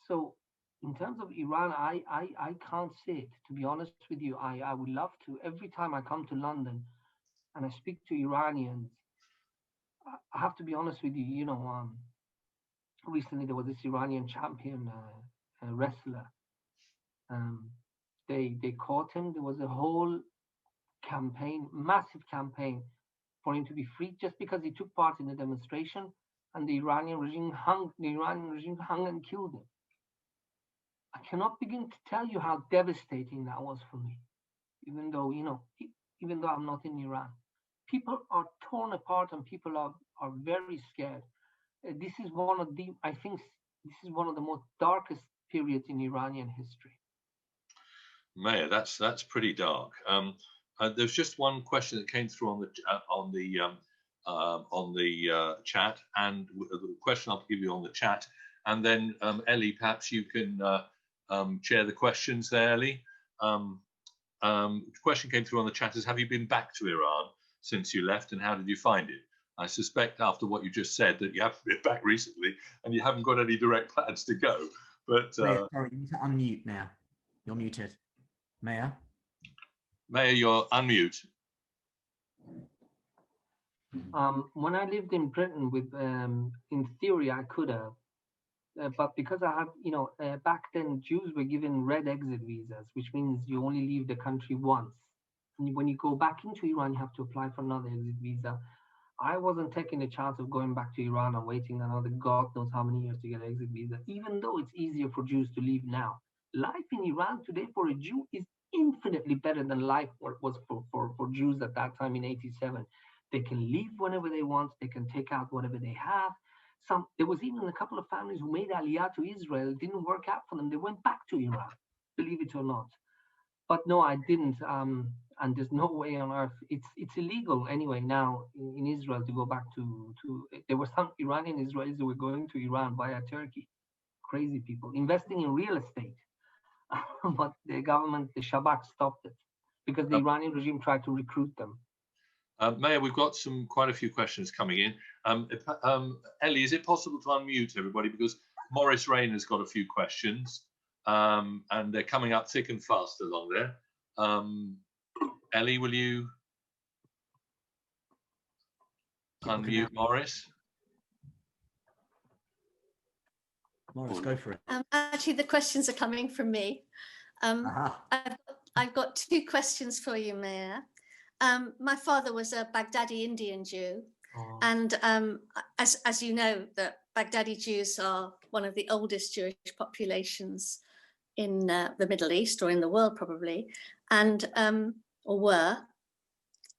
So, in terms of Iran, I can't say it. To be honest with you, I would love to. Every time I come to London and I speak to Iranians, I have to be honest with you. You know, recently there was this Iranian champion wrestler. Um, they caught him. There was a whole campaign, massive campaign, for him to be freed just because he took part in a demonstration, and the Iranian regime hung and killed him. I cannot begin to tell you how devastating that was for me. Even though even though I'm not in Iran, people are torn apart and people are very scared. This is one of the I think this is one of the most darkest periods in Iranian history. Meir, that's pretty dark. There's just one question that came through on the chat, and the question I'll give you on the chat, and then Ellie, perhaps you can share the questions there, Ellie. The question came through on the chat is, have you been back to Iran since you left, and how did you find it? I suspect after what you just said that you haven't been back recently and you haven't got any direct plans to go. But Meir, sorry, you need to unmute now. You're muted. Meir? Meir, you're unmute. When I lived in Britain, in theory, I could have, but because I have, back then Jews were given red exit visas, which means you only leave the country once. And when you go back into Iran, you have to apply for another exit visa. I wasn't taking the chance of going back to Iran and waiting another God knows how many years to get an exit visa, even though it's easier for Jews to leave now. Life in Iran today for a Jew is infinitely better than life was for Jews at that time in 87. They can leave whenever they want. They can take out whatever they have. There was even a couple of families who made Aliyah to Israel. It didn't work out for them. They went back to Iran, believe it or not. But no, I didn't. And there's no way on earth. It's illegal anyway now in Israel to go back to. There were some Iranian Israelis who were going to Iran via Turkey. Crazy people investing in real estate. But the government, the Shabak, stopped it because the Iranian regime tried to recruit them. Meir, we've got quite a few questions coming in. Ellie, is it possible to unmute everybody, because Maurice Rain has got a few questions, and they're coming up thick and fast along there. Ellie, will you unmute Maurice? Maurice, go for it. Actually, the questions are coming from me. I've got two questions for you, Meir. My father was a Baghdadi Indian Jew, and as you know, the Baghdadi Jews are one of the oldest Jewish populations in the Middle East, or in the world probably, and or were.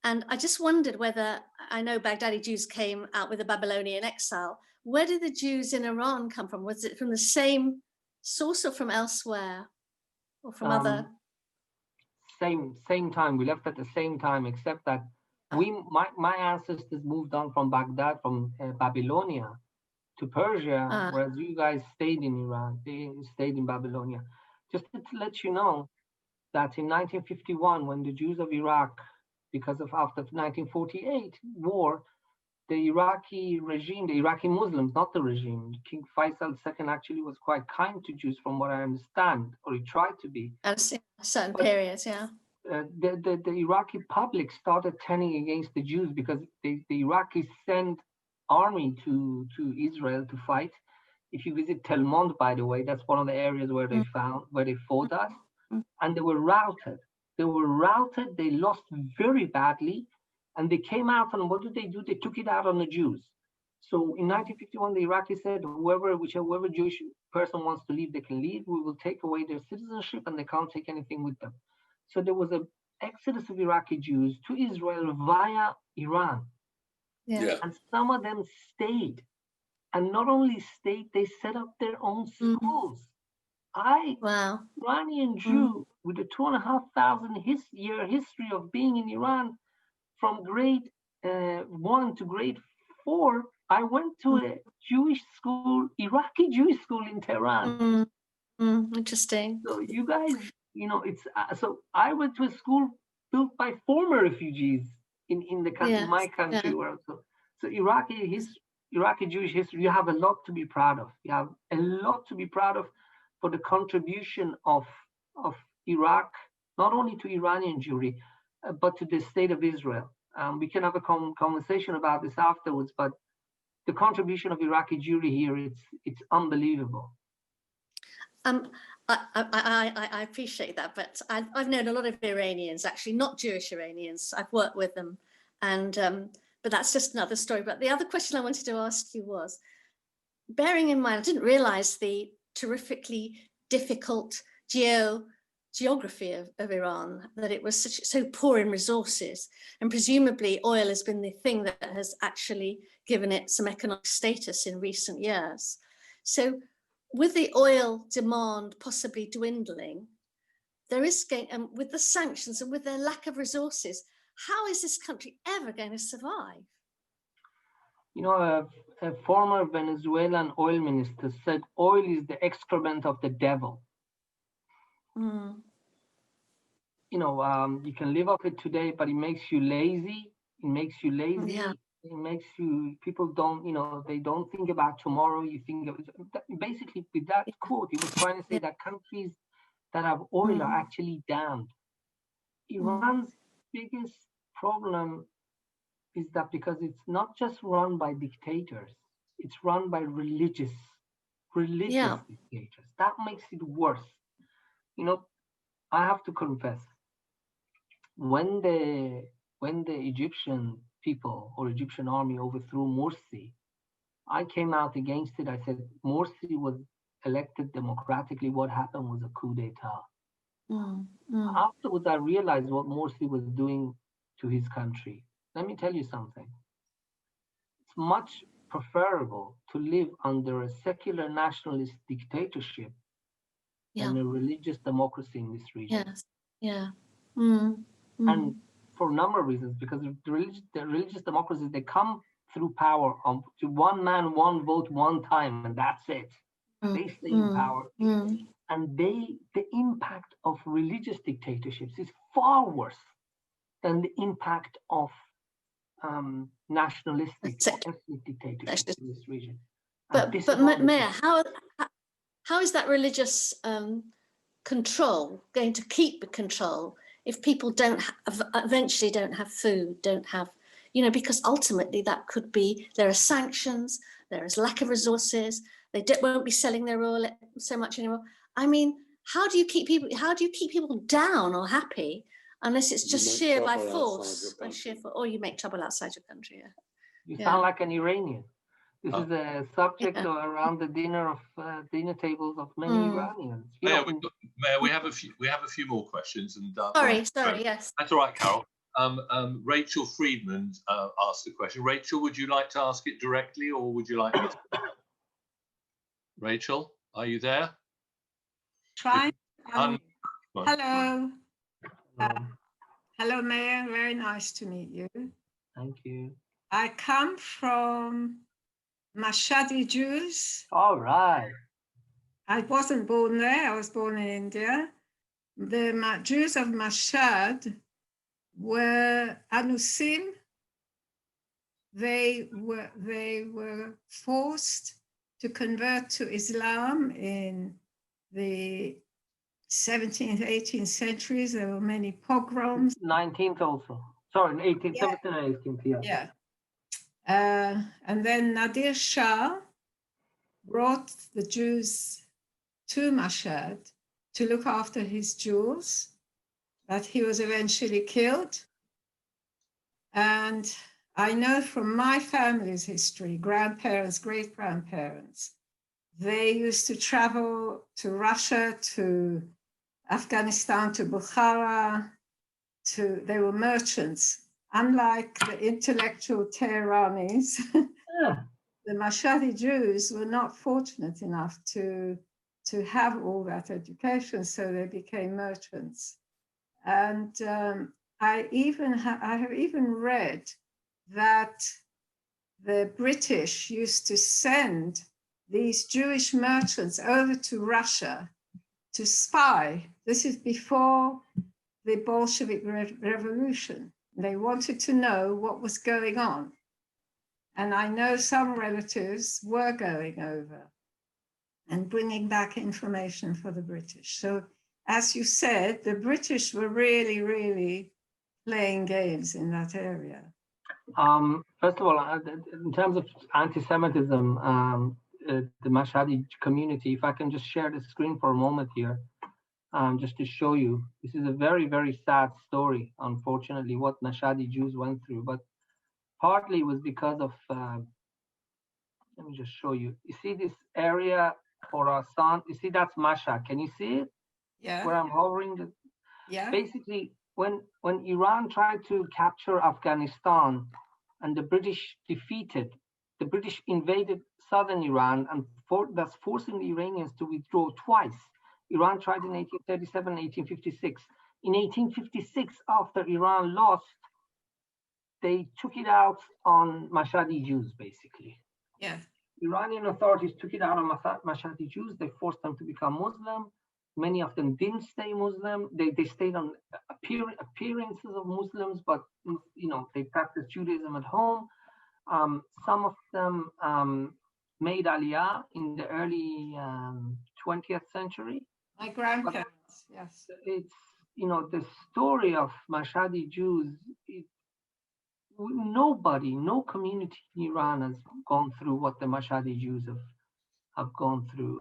And I just wondered whether, I know Baghdadi Jews came out with the Babylonian exile. Where did the Jews in Iran come from? Was it from the same source or from elsewhere, or from other? Same time. We left at the same time, except that my ancestors moved on from Baghdad, from Babylonia to Persia, whereas you guys stayed in Iran. They stayed in Babylonia. Just to let you know that in 1951, when the Jews of Iraq, because of after 1948 war, the Iraqi regime, the Iraqi Muslims, not the regime, King Faisal II actually was quite kind to Jews, from what I understand, or he tried to be. At certain periods, yeah. The Iraqi public started turning against the Jews because the Iraqis sent army to Israel to fight. If you visit Tel Mond, by the way, that's one of the areas where they fought us, and they were routed. They lost very badly. And they came out, and what did they do? They took it out on the Jews. So in 1951, the Iraqis said, whichever Jewish person wants to leave, they can leave. We will take away their citizenship, and they can't take anything with them. So there was an exodus of Iraqi Jews to Israel via Iran. Yeah. And some of them stayed. And not only stayed, they set up their own schools. Iranian Jew, with a 2,500 year history of being in Iran, from grade 1 to grade 4, I went to a Jewish school, Iraqi Jewish school in Tehran. Interesting. So you guys, it's so I went to a school built by former refugees in the country, Yes, my country, yeah. where so Iraqi Jewish history. You have a lot to be proud of. You have a lot to be proud of for the contribution of Iraq, not only to Iranian Jewry, but to the state of Israel. We can have a conversation about this afterwards, but the contribution of Iraqi Jewry here, it's unbelievable. I appreciate that, but I've known a lot of Iranians, actually not Jewish Iranians. I've worked with them, and but that's just another story. But the other question I wanted to ask you was, bearing in mind, I didn't realize the terrifically difficult geography of Iran, that it was so poor in resources, and presumably oil has been the thing that has actually given it some economic status in recent years. So with the oil demand possibly dwindling, there is with the sanctions and with their lack of resources, how is this country ever going to survive? A former Venezuelan oil minister said oil is the excrement of the devil. You can live off it today, but it makes you lazy. Yeah. It makes you, people don't, they don't think about tomorrow. You think basically with that quote, he was trying to say that countries that have oil are actually damned. Iran's biggest problem is that because it's not just run by dictators, it's run by religious dictators. That makes it worse. I have to confess, when the Egyptian people or Egyptian army overthrew Morsi, I came out against it. I said Morsi was elected democratically. What happened was a coup d'etat. Afterwards, I realized what Morsi was doing to his country. Let me tell you something. It's much preferable to live under a secular nationalist dictatorship than a religious democracy in this region. Yes. Yeah. And for a number of reasons, because the religious democracies, they come through power to one man, one vote, one time, and that's it. They stay in power. And the impact of religious dictatorships is far worse than the impact of nationalistic or ethnic dictatorships in this region. But Meir, how is that religious control going to keep the control if people eventually don't have food, don't have, because ultimately that could be, there are sanctions, there is lack of resources, they won't be selling their oil so much anymore. I mean, how do you keep people down or happy unless it's just sheer by force, or you make trouble outside your country? Yeah. You sound like an Iranian. This is a subject around the dinner tables of many Iranians. Meir, we have a few more questions. And sorry, yes. That's all right, Carol. Rachel Friedman asked the question. Rachel, would you like to ask it directly, or would you like me to? Rachel, are you there? Try. Hello. Hello, Meir. Very nice to meet you. Thank you. I come from Mashhadi Jews. All right. I wasn't born there. I was born in India. The Jews of Mashhad were Anusim. They were forced to convert to Islam in the 17th, 18th centuries. There were many pogroms. 19th also. Sorry, 18th, 17th and 18th. Yeah. And then Nadir Shah brought the Jews to Mashhad to look after his jewels, but he was eventually killed. And I know from my family's history, grandparents, great-grandparents, they used to travel to Russia, to Afghanistan, to Bukhara, they were merchants. Unlike the intellectual Tehranis, the Mashhadi Jews were not fortunate enough to have all that education, so they became merchants. And I have even read that the British used to send these Jewish merchants over to Russia to spy. This is before the Bolshevik Revolution. They wanted to know what was going on. And I know some relatives were going over and bringing back information for the British. So as you said, the British were really, really playing games in that area. First of all, in terms of anti-Semitism, the Mashhadi community, if I can just share the screen for a moment here, just to show you, this is a very, very sad story, unfortunately, what Mashhadi Jews went through, but partly was because of, let me just show you. You see this area for our son, you see that's Mashhad, can you see it? Yeah. Where I'm hovering? Yeah. Basically, when Iran tried to capture Afghanistan and the British invaded southern Iran and thus forcing the Iranians to withdraw twice. Iran tried in 1837, 1856. In 1856, after Iran lost, they took it out on Mashhadi Jews, basically. Yeah. Iranian authorities took it out on Mashhadi Jews. They forced them to become Muslim. Many of them didn't stay Muslim. They stayed on appearances of Muslims, but they practiced Judaism at home. Some of them made Aliyah in the early 20th century. My grandparents, yes. It's the story of Mashhadi Jews. Nobody, no community in Iran has gone through what the Mashhadi Jews have gone through.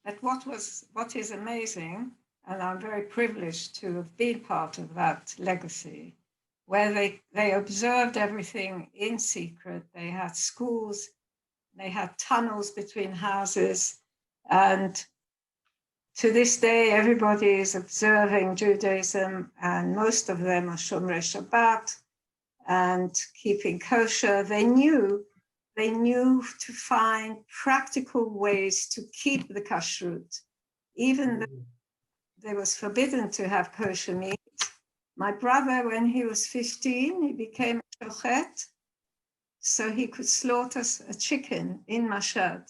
But what is amazing, and I'm very privileged to have been part of that legacy, where they observed everything in secret. They had schools, they had tunnels between houses, and to this day, everybody is observing Judaism, and most of them are Shomrei Shabbat and keeping kosher. They knew to find practical ways to keep the kashrut, even though it was forbidden to have kosher meat. My brother, when he was 15, he became a shochet, so he could slaughter a chicken in Mashhad,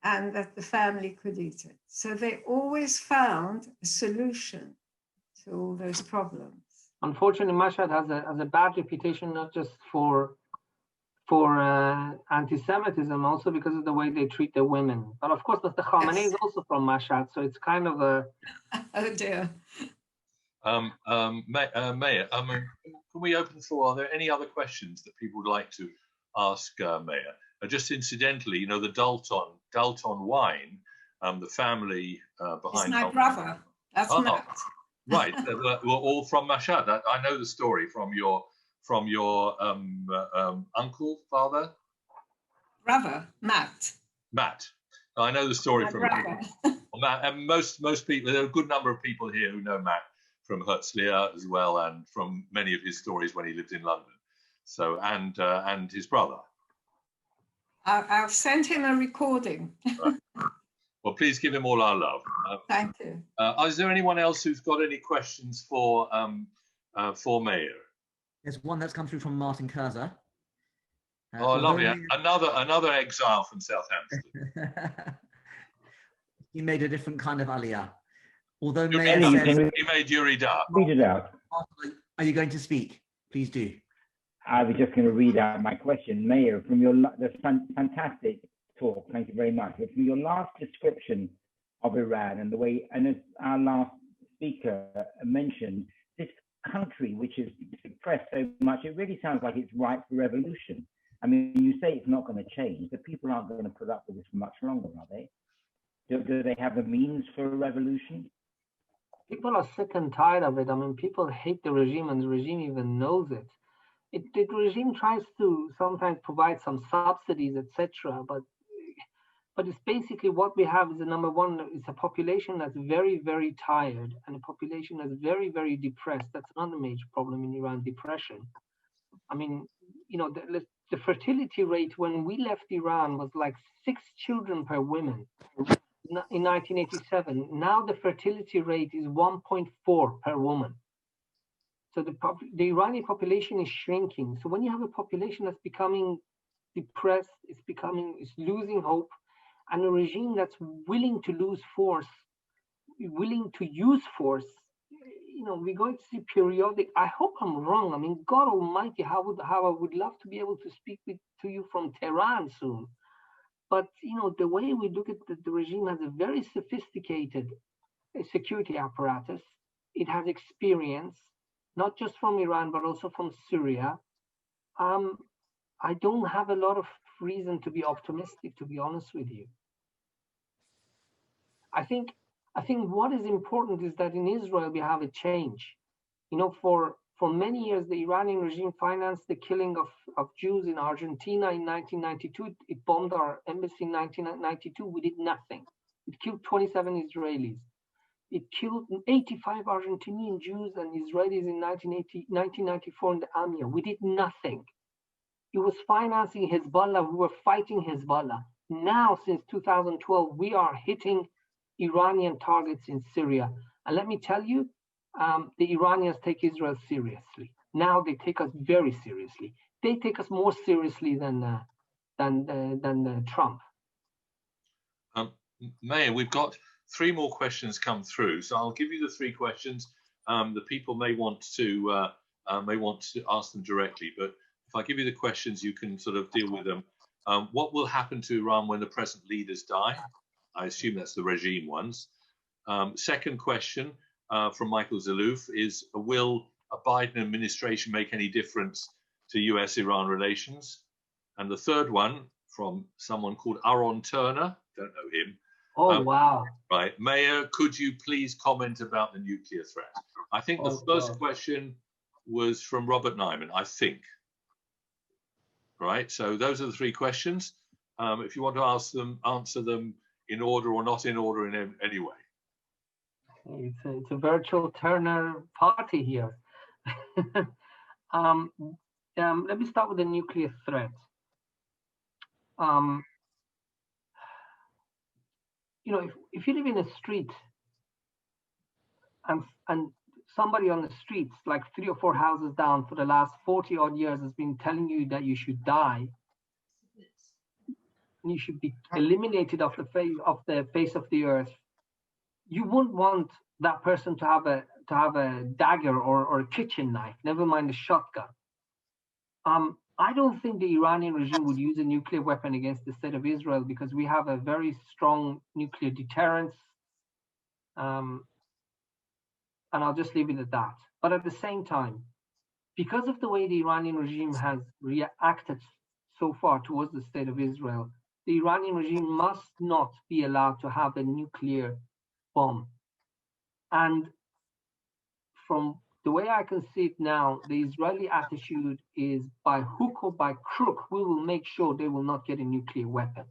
and that the family could eat it. So they always found a solution to all those problems. Unfortunately, Mashhad has a bad reputation, not just for anti-Semitism, also because of the way they treat the women. But of course, the Khamenei is also from Mashhad, so it's kind of a... Oh dear. Meir, can we open the floor? Are there any other questions that people would like to ask Meir? Just incidentally, the Dalton wine, the family behind. It's my brother. That's Matt. Right, we're all from Mashhad. I know the story from your uncle, father, brother, Matt. Matt. I know the story my from brother. Matt, and most people. There are a good number of people here who know Matt from Herzliya as well, and from many of his stories when he lived in London. So and his brother. I'll send him a recording. Right. Well, please give him all our love. Thank you. Is there anyone else who's got any questions for Meir? There's one that's come through from Martin Kurzer. Lovely. Another exile from South Hampstead. He made a different kind of aliyah. Although he made Yurida. Read it out. Are you going to speak? Please do. I was just going to read out my question. Meir, from the fantastic talk, thank you very much. But from your last description of Iran and the way, and as our last speaker mentioned, this country which is suppressed so much, it really sounds like it's ripe for revolution. I mean, you say it's not going to change, but people aren't going to put up with this for much longer, are they? Do they have the means for a revolution? People are sick and tired of it. I mean, people hate the regime, and the regime even knows it. The regime tries to sometimes provide some subsidies, etc., but it's basically what we have is number one, it's a population that's very, very tired, and a population that's very, very depressed. That's another major problem in Iran, depression. I mean, the fertility rate when we left Iran was like 6 children per woman in 1987. Now the fertility rate is 1.4 per woman. So the Iranian population is shrinking. So when you have a population that's becoming depressed, it's losing hope, and a regime that's willing to lose force, willing to use force, we're going to see periodic. I hope I'm wrong. I mean, God Almighty, how I would love to be able to speak to you from Tehran soon. But the way we look at the regime has a very sophisticated security apparatus. It has experience, not just from Iran, but also from Syria. I don't have a lot of reason to be optimistic, to be honest with you. I think what is important is that in Israel we have a change. For many years, the Iranian regime financed the killing of Jews in Argentina in 1992. It bombed our embassy in 1992. We did nothing. It killed 27 Israelis. It killed 85 Argentinian Jews and Israelis in 1994 in the Amir. We did nothing. It was financing Hezbollah. We were fighting Hezbollah. Now, since 2012, we are hitting Iranian targets in Syria. And let me tell you, the Iranians take Israel seriously. Now they take us very seriously. They take us more seriously than Trump. Meir, we've got 3 more questions come through, so I'll give you the 3 questions. The people may want to ask them directly, but if I give you the questions, you can sort of deal with them. What will happen to Iran when the present leaders die? I assume that's the regime ones. Second question from Michael Zalouf is, will a Biden administration make any difference to US-Iran relations? And the third one from someone called Aaron Turner, don't know him. Oh, wow. Right. Meir, could you please comment about the nuclear threat? I think the first question was from Robert Nyman, I think. Right. So those are the 3 questions. If you want to answer them in order or not in order in any way. It's a virtual Turner party here. Let me start with the nuclear threat. If you live in a street and somebody on the streets, like 3 or 4 houses down for the last 40 odd years has been telling you that you should die, and you should be eliminated off the face of the earth, you wouldn't want that person to have a dagger or a kitchen knife, never mind a shotgun. I don't think the Iranian regime would use a nuclear weapon against the state of Israel because we have a very strong nuclear deterrence. And I'll just leave it at that. But at the same time, because of the way the Iranian regime has reacted so far towards the state of Israel, the Iranian regime must not be allowed to have a nuclear bomb. And from the way I can see it now, the Israeli attitude is by hook or by crook, we will make sure they will not get a nuclear weapon.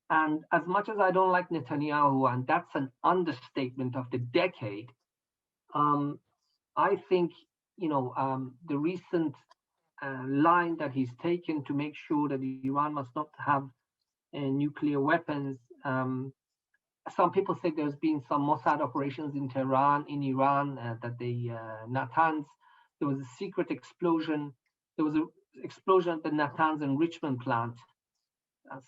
And as much as I don't like Netanyahu, and that's an understatement of the decade, I think, the recent line that he's taken to make sure that Iran must not have nuclear weapons. Some people say there's been some Mossad operations in Tehran, in Iran, that they, Natanz, there was a secret explosion. There was an explosion at the Natanz enrichment plant.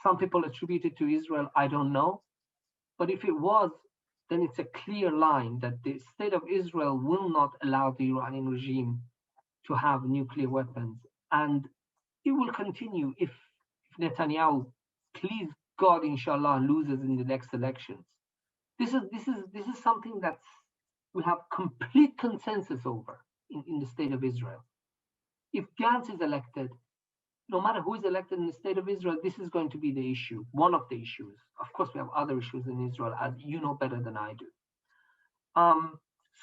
Some people attribute it to Israel, I don't know. But if it was, then it's a clear line that the state of Israel will not allow the Iranian regime to have nuclear weapons. And it will continue if Netanyahu, please God, inshallah, loses in the next elections. This is something that we have complete consensus over in the state of Israel. If Gantz is elected, no matter who is elected in the state of Israel, this is going to be the issue, one of the issues. Of course, we have other issues in Israel, as you know better than I do.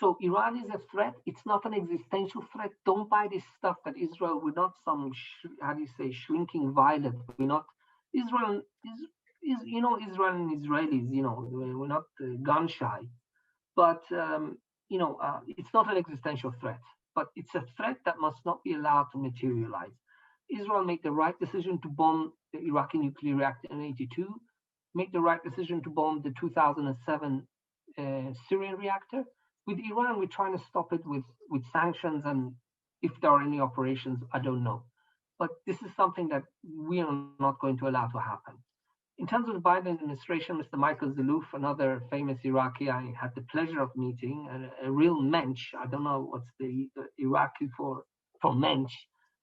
So Iran is a threat. It's not an existential threat. Don't buy this stuff that Israel, we're not some, shrinking violet. We're not, Israel is Israel and Israelis, we're not gun shy. But, it's not an existential threat, but it's a threat that must not be allowed to materialize. Israel made the right decision to bomb the Iraqi nuclear reactor in 1982, make the right decision to bomb the 2007 Syrian reactor, With Iran, we're trying to stop it with sanctions, and if there are any operations, I don't know. But this is something that we are not going to allow to happen. In terms of the Biden administration, Mr. Michael Zalouf, another famous Iraqi I had the pleasure of meeting, a real mensch. I don't know what's the Iraqi for mensch,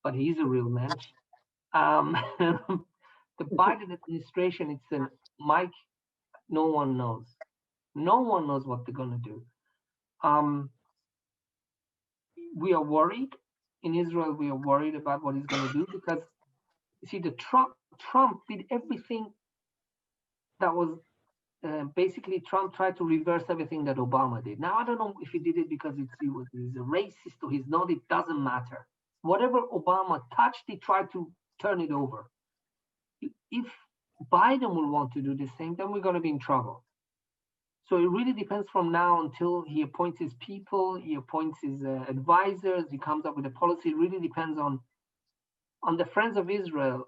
but he's a real mensch. The Biden administration, it's a Mike, no one knows. No one knows what they're going to do. We are worried. In Israel, we are worried about what he's going to do because, you see, Trump did everything that was basically Trump tried to reverse everything that Obama did. Now, I don't know if he did it because he's a racist or he's not. It doesn't matter. Whatever Obama touched, he tried to turn it over. If Biden will want to do the same, then we're going to be in trouble. So it really depends from now until he appoints his people, he appoints his advisors, he comes up with a policy. It really depends on the Friends of Israel,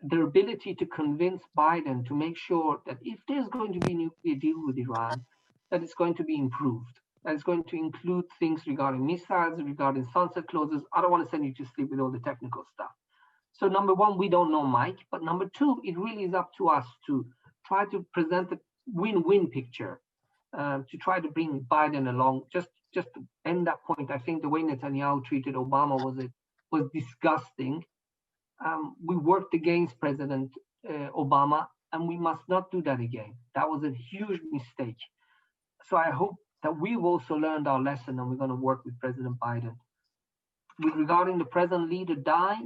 their ability to convince Biden to make sure that if there's going to be a nuclear deal with Iran, that it's going to be improved. That it's going to include things regarding missiles, regarding sunset clauses. I don't want to send you to sleep with all the technical stuff. So number one, we don't know, Mike. But number two, it really is up to us to try to present a win-win picture, to try to bring Biden along. Just to end that point, I think the way Netanyahu treated Obama was disgusting. We worked against President Obama, and we must not do that again. That was a huge mistake. So I hope that we've also learned our lesson, and we're going to work with President Biden. With regarding the present leader Dai,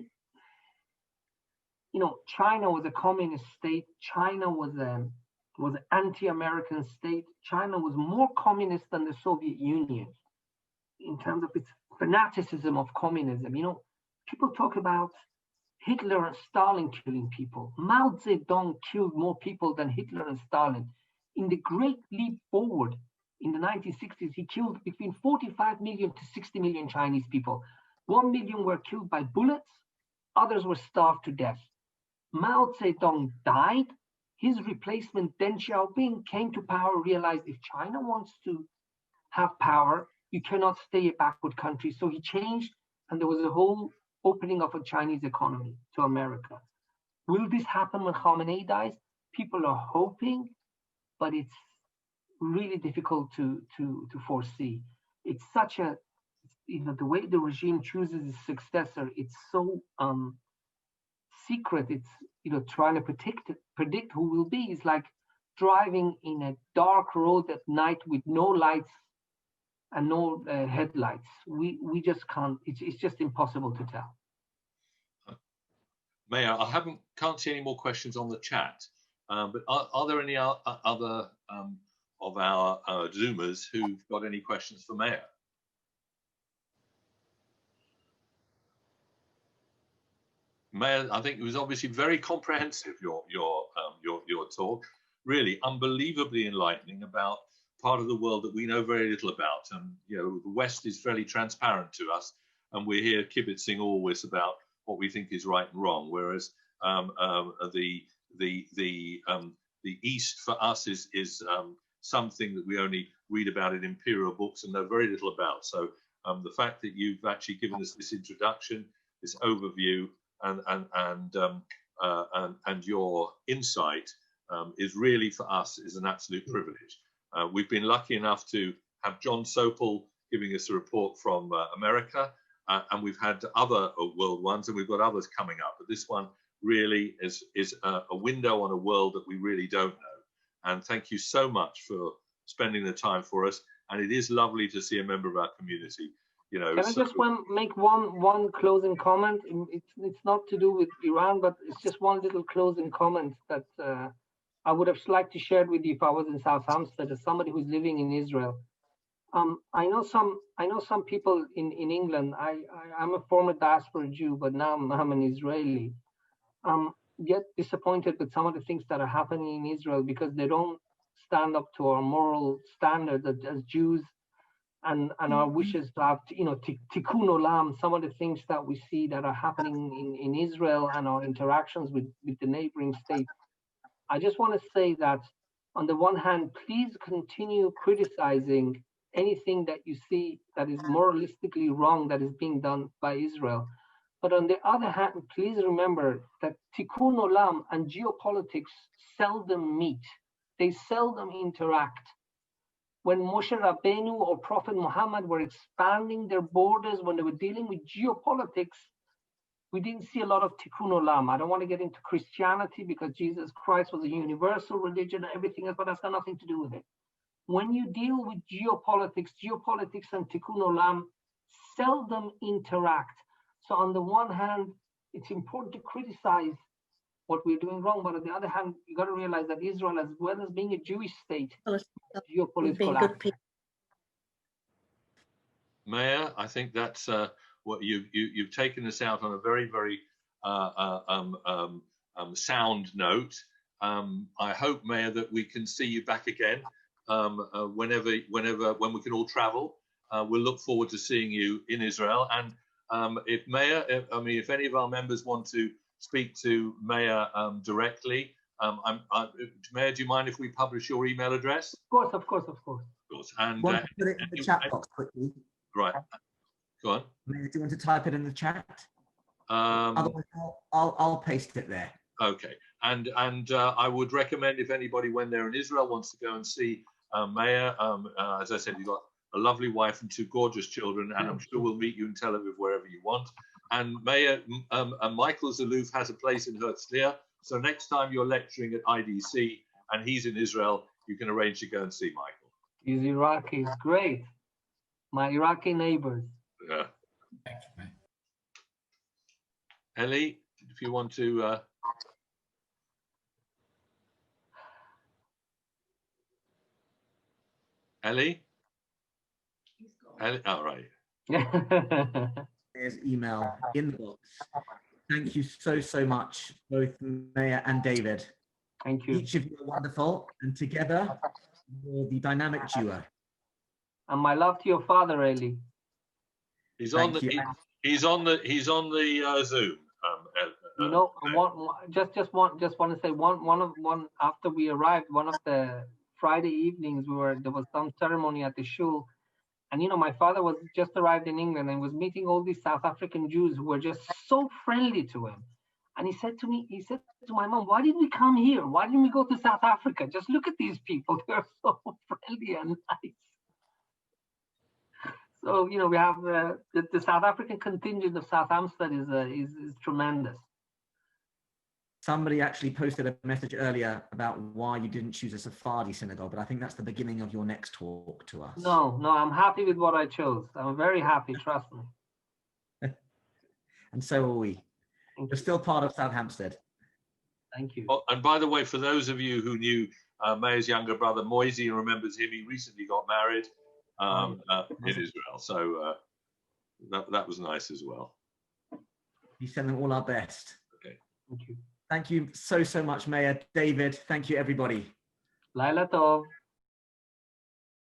China was a communist state. China was an anti-American state. China was more communist than the Soviet Union in terms of its fanaticism of communism. People talk about Hitler and Stalin killing people. Mao Zedong killed more people than Hitler and Stalin. In the Great Leap Forward in the 1960s, he killed between 45 million to 60 million Chinese people. 1 million were killed by bullets. Others were starved to death. Mao Zedong died. His replacement, Deng Xiaoping, came to power, realized if China wants to have power, you cannot stay a backward country. So he changed, and there was a whole opening of a Chinese economy to America. Will this happen when Khamenei dies? People are hoping, but it's really difficult to foresee. It's such a, the way the regime chooses its successor, it's so secret. It's, trying to predict who will be. It's like driving in a dark road at night with no lights and no headlights. We just can't. It's just impossible to tell. Meir, I can't see any more questions on the chat. But are there any other of our Zoomers who've got any questions for Meir? Meir, I think it was obviously very comprehensive, your talk, really unbelievably enlightening about part of the world that we know very little about. And the West is fairly transparent to us, and we're here kibitzing always about what we think is right and wrong, whereas the East for us is something that we only read about in imperial books and know very little about. So the fact that you've actually given us this introduction, this overview, and your insight is really, for us, is an absolute privilege. We've been lucky enough to have John Sopel giving us a report from America, and we've had other world ones, and we've got others coming up. But this one really is a window on a world that we really don't know. And thank you so much for spending the time for us. And it is lovely to see a member of our community. Can I just make one closing comment? It's not to do with Iran, but it's just one little closing comment that I would have liked to share with you if I was in South Hampstead as somebody who's living in Israel. I know some people in England. I'm a former diaspora Jew, but now I'm an Israeli. Get disappointed with some of the things that are happening in Israel because they don't stand up to our moral standards as Jews. And our wishes to have, tikkun olam, some of the things that we see that are happening in Israel and our interactions with the neighboring states. I just want to say that, on the one hand, please continue criticizing anything that you see that is moralistically wrong that is being done by Israel. But on the other hand, please remember that tikkun olam and geopolitics seldom meet. They seldom interact. When Moshe Rabbeinu or Prophet Muhammad were expanding their borders, when they were dealing with geopolitics, we didn't see a lot of tikkun olam. I don't want to get into Christianity because Jesus Christ was a universal religion and everything else, but that's got nothing to do with it. When you deal with geopolitics and tikkun olam seldom interact. So on the one hand, it's important to criticize what we're doing wrong, but on the other hand, you got to realize that Israel, as well as being a Jewish state, geopolitical aspect. Meir, I think that's what you've taken us out on a very, very sound note. I hope, Meir, that we can see you back again when we can all travel. We'll look forward to seeing you in Israel. And if any of our members want to speak to Meir directly, Meir, do you mind if we publish your email address? Of course. And Want to put it in the chat box quickly? Right. Go on. Meir, do you want to type it in the chat? Otherwise, I'll paste it there. Okay. And I would recommend, if anybody, when they're in Israel, wants to go and see Meir, as I said, you've got a lovely wife and two gorgeous children, and I'm sure we'll meet you in Tel Aviv wherever you want. And Meir, Michael Zaluf has a place in Herzliya, so next time you're lecturing at IDC and he's in Israel, you can arrange to go and see Michael. He's Iraqi, it's great. My Iraqi neighbors. Yeah. Ellie, if you want to... Ellie? All right. There's email in the box. Thank you so much, both Meir and David. Thank you. Each of you are wonderful, and together you're the dynamic duo. And my love to your father, Eli. He's on the Zoom. You know, just want to say one after we arrived, one of the Friday evenings there was some ceremony at the shul. And, you know, my father was just arrived in England and was meeting all these South African Jews who were just so friendly to him. And he said to my mom, why did we come here? Why didn't we go to South Africa? Just look at these people. They're so friendly and nice. So, you know, we have the South African contingent of South Hampstead is tremendous. Somebody actually posted a message earlier about why you didn't choose a Sephardi synagogue, but I think that's the beginning of your next talk to us. No, I'm happy with what I chose. I'm very happy, trust me. And so are we. You're still part of South Hampstead. Thank you. Oh, and by the way, for those of you who knew Meir's younger brother, Moise, remembers him. He recently got married in Israel. So that was nice as well. We send them all our best. Okay. Thank you. Thank you so much, Meir. David, thank you, everybody. Laila Tov.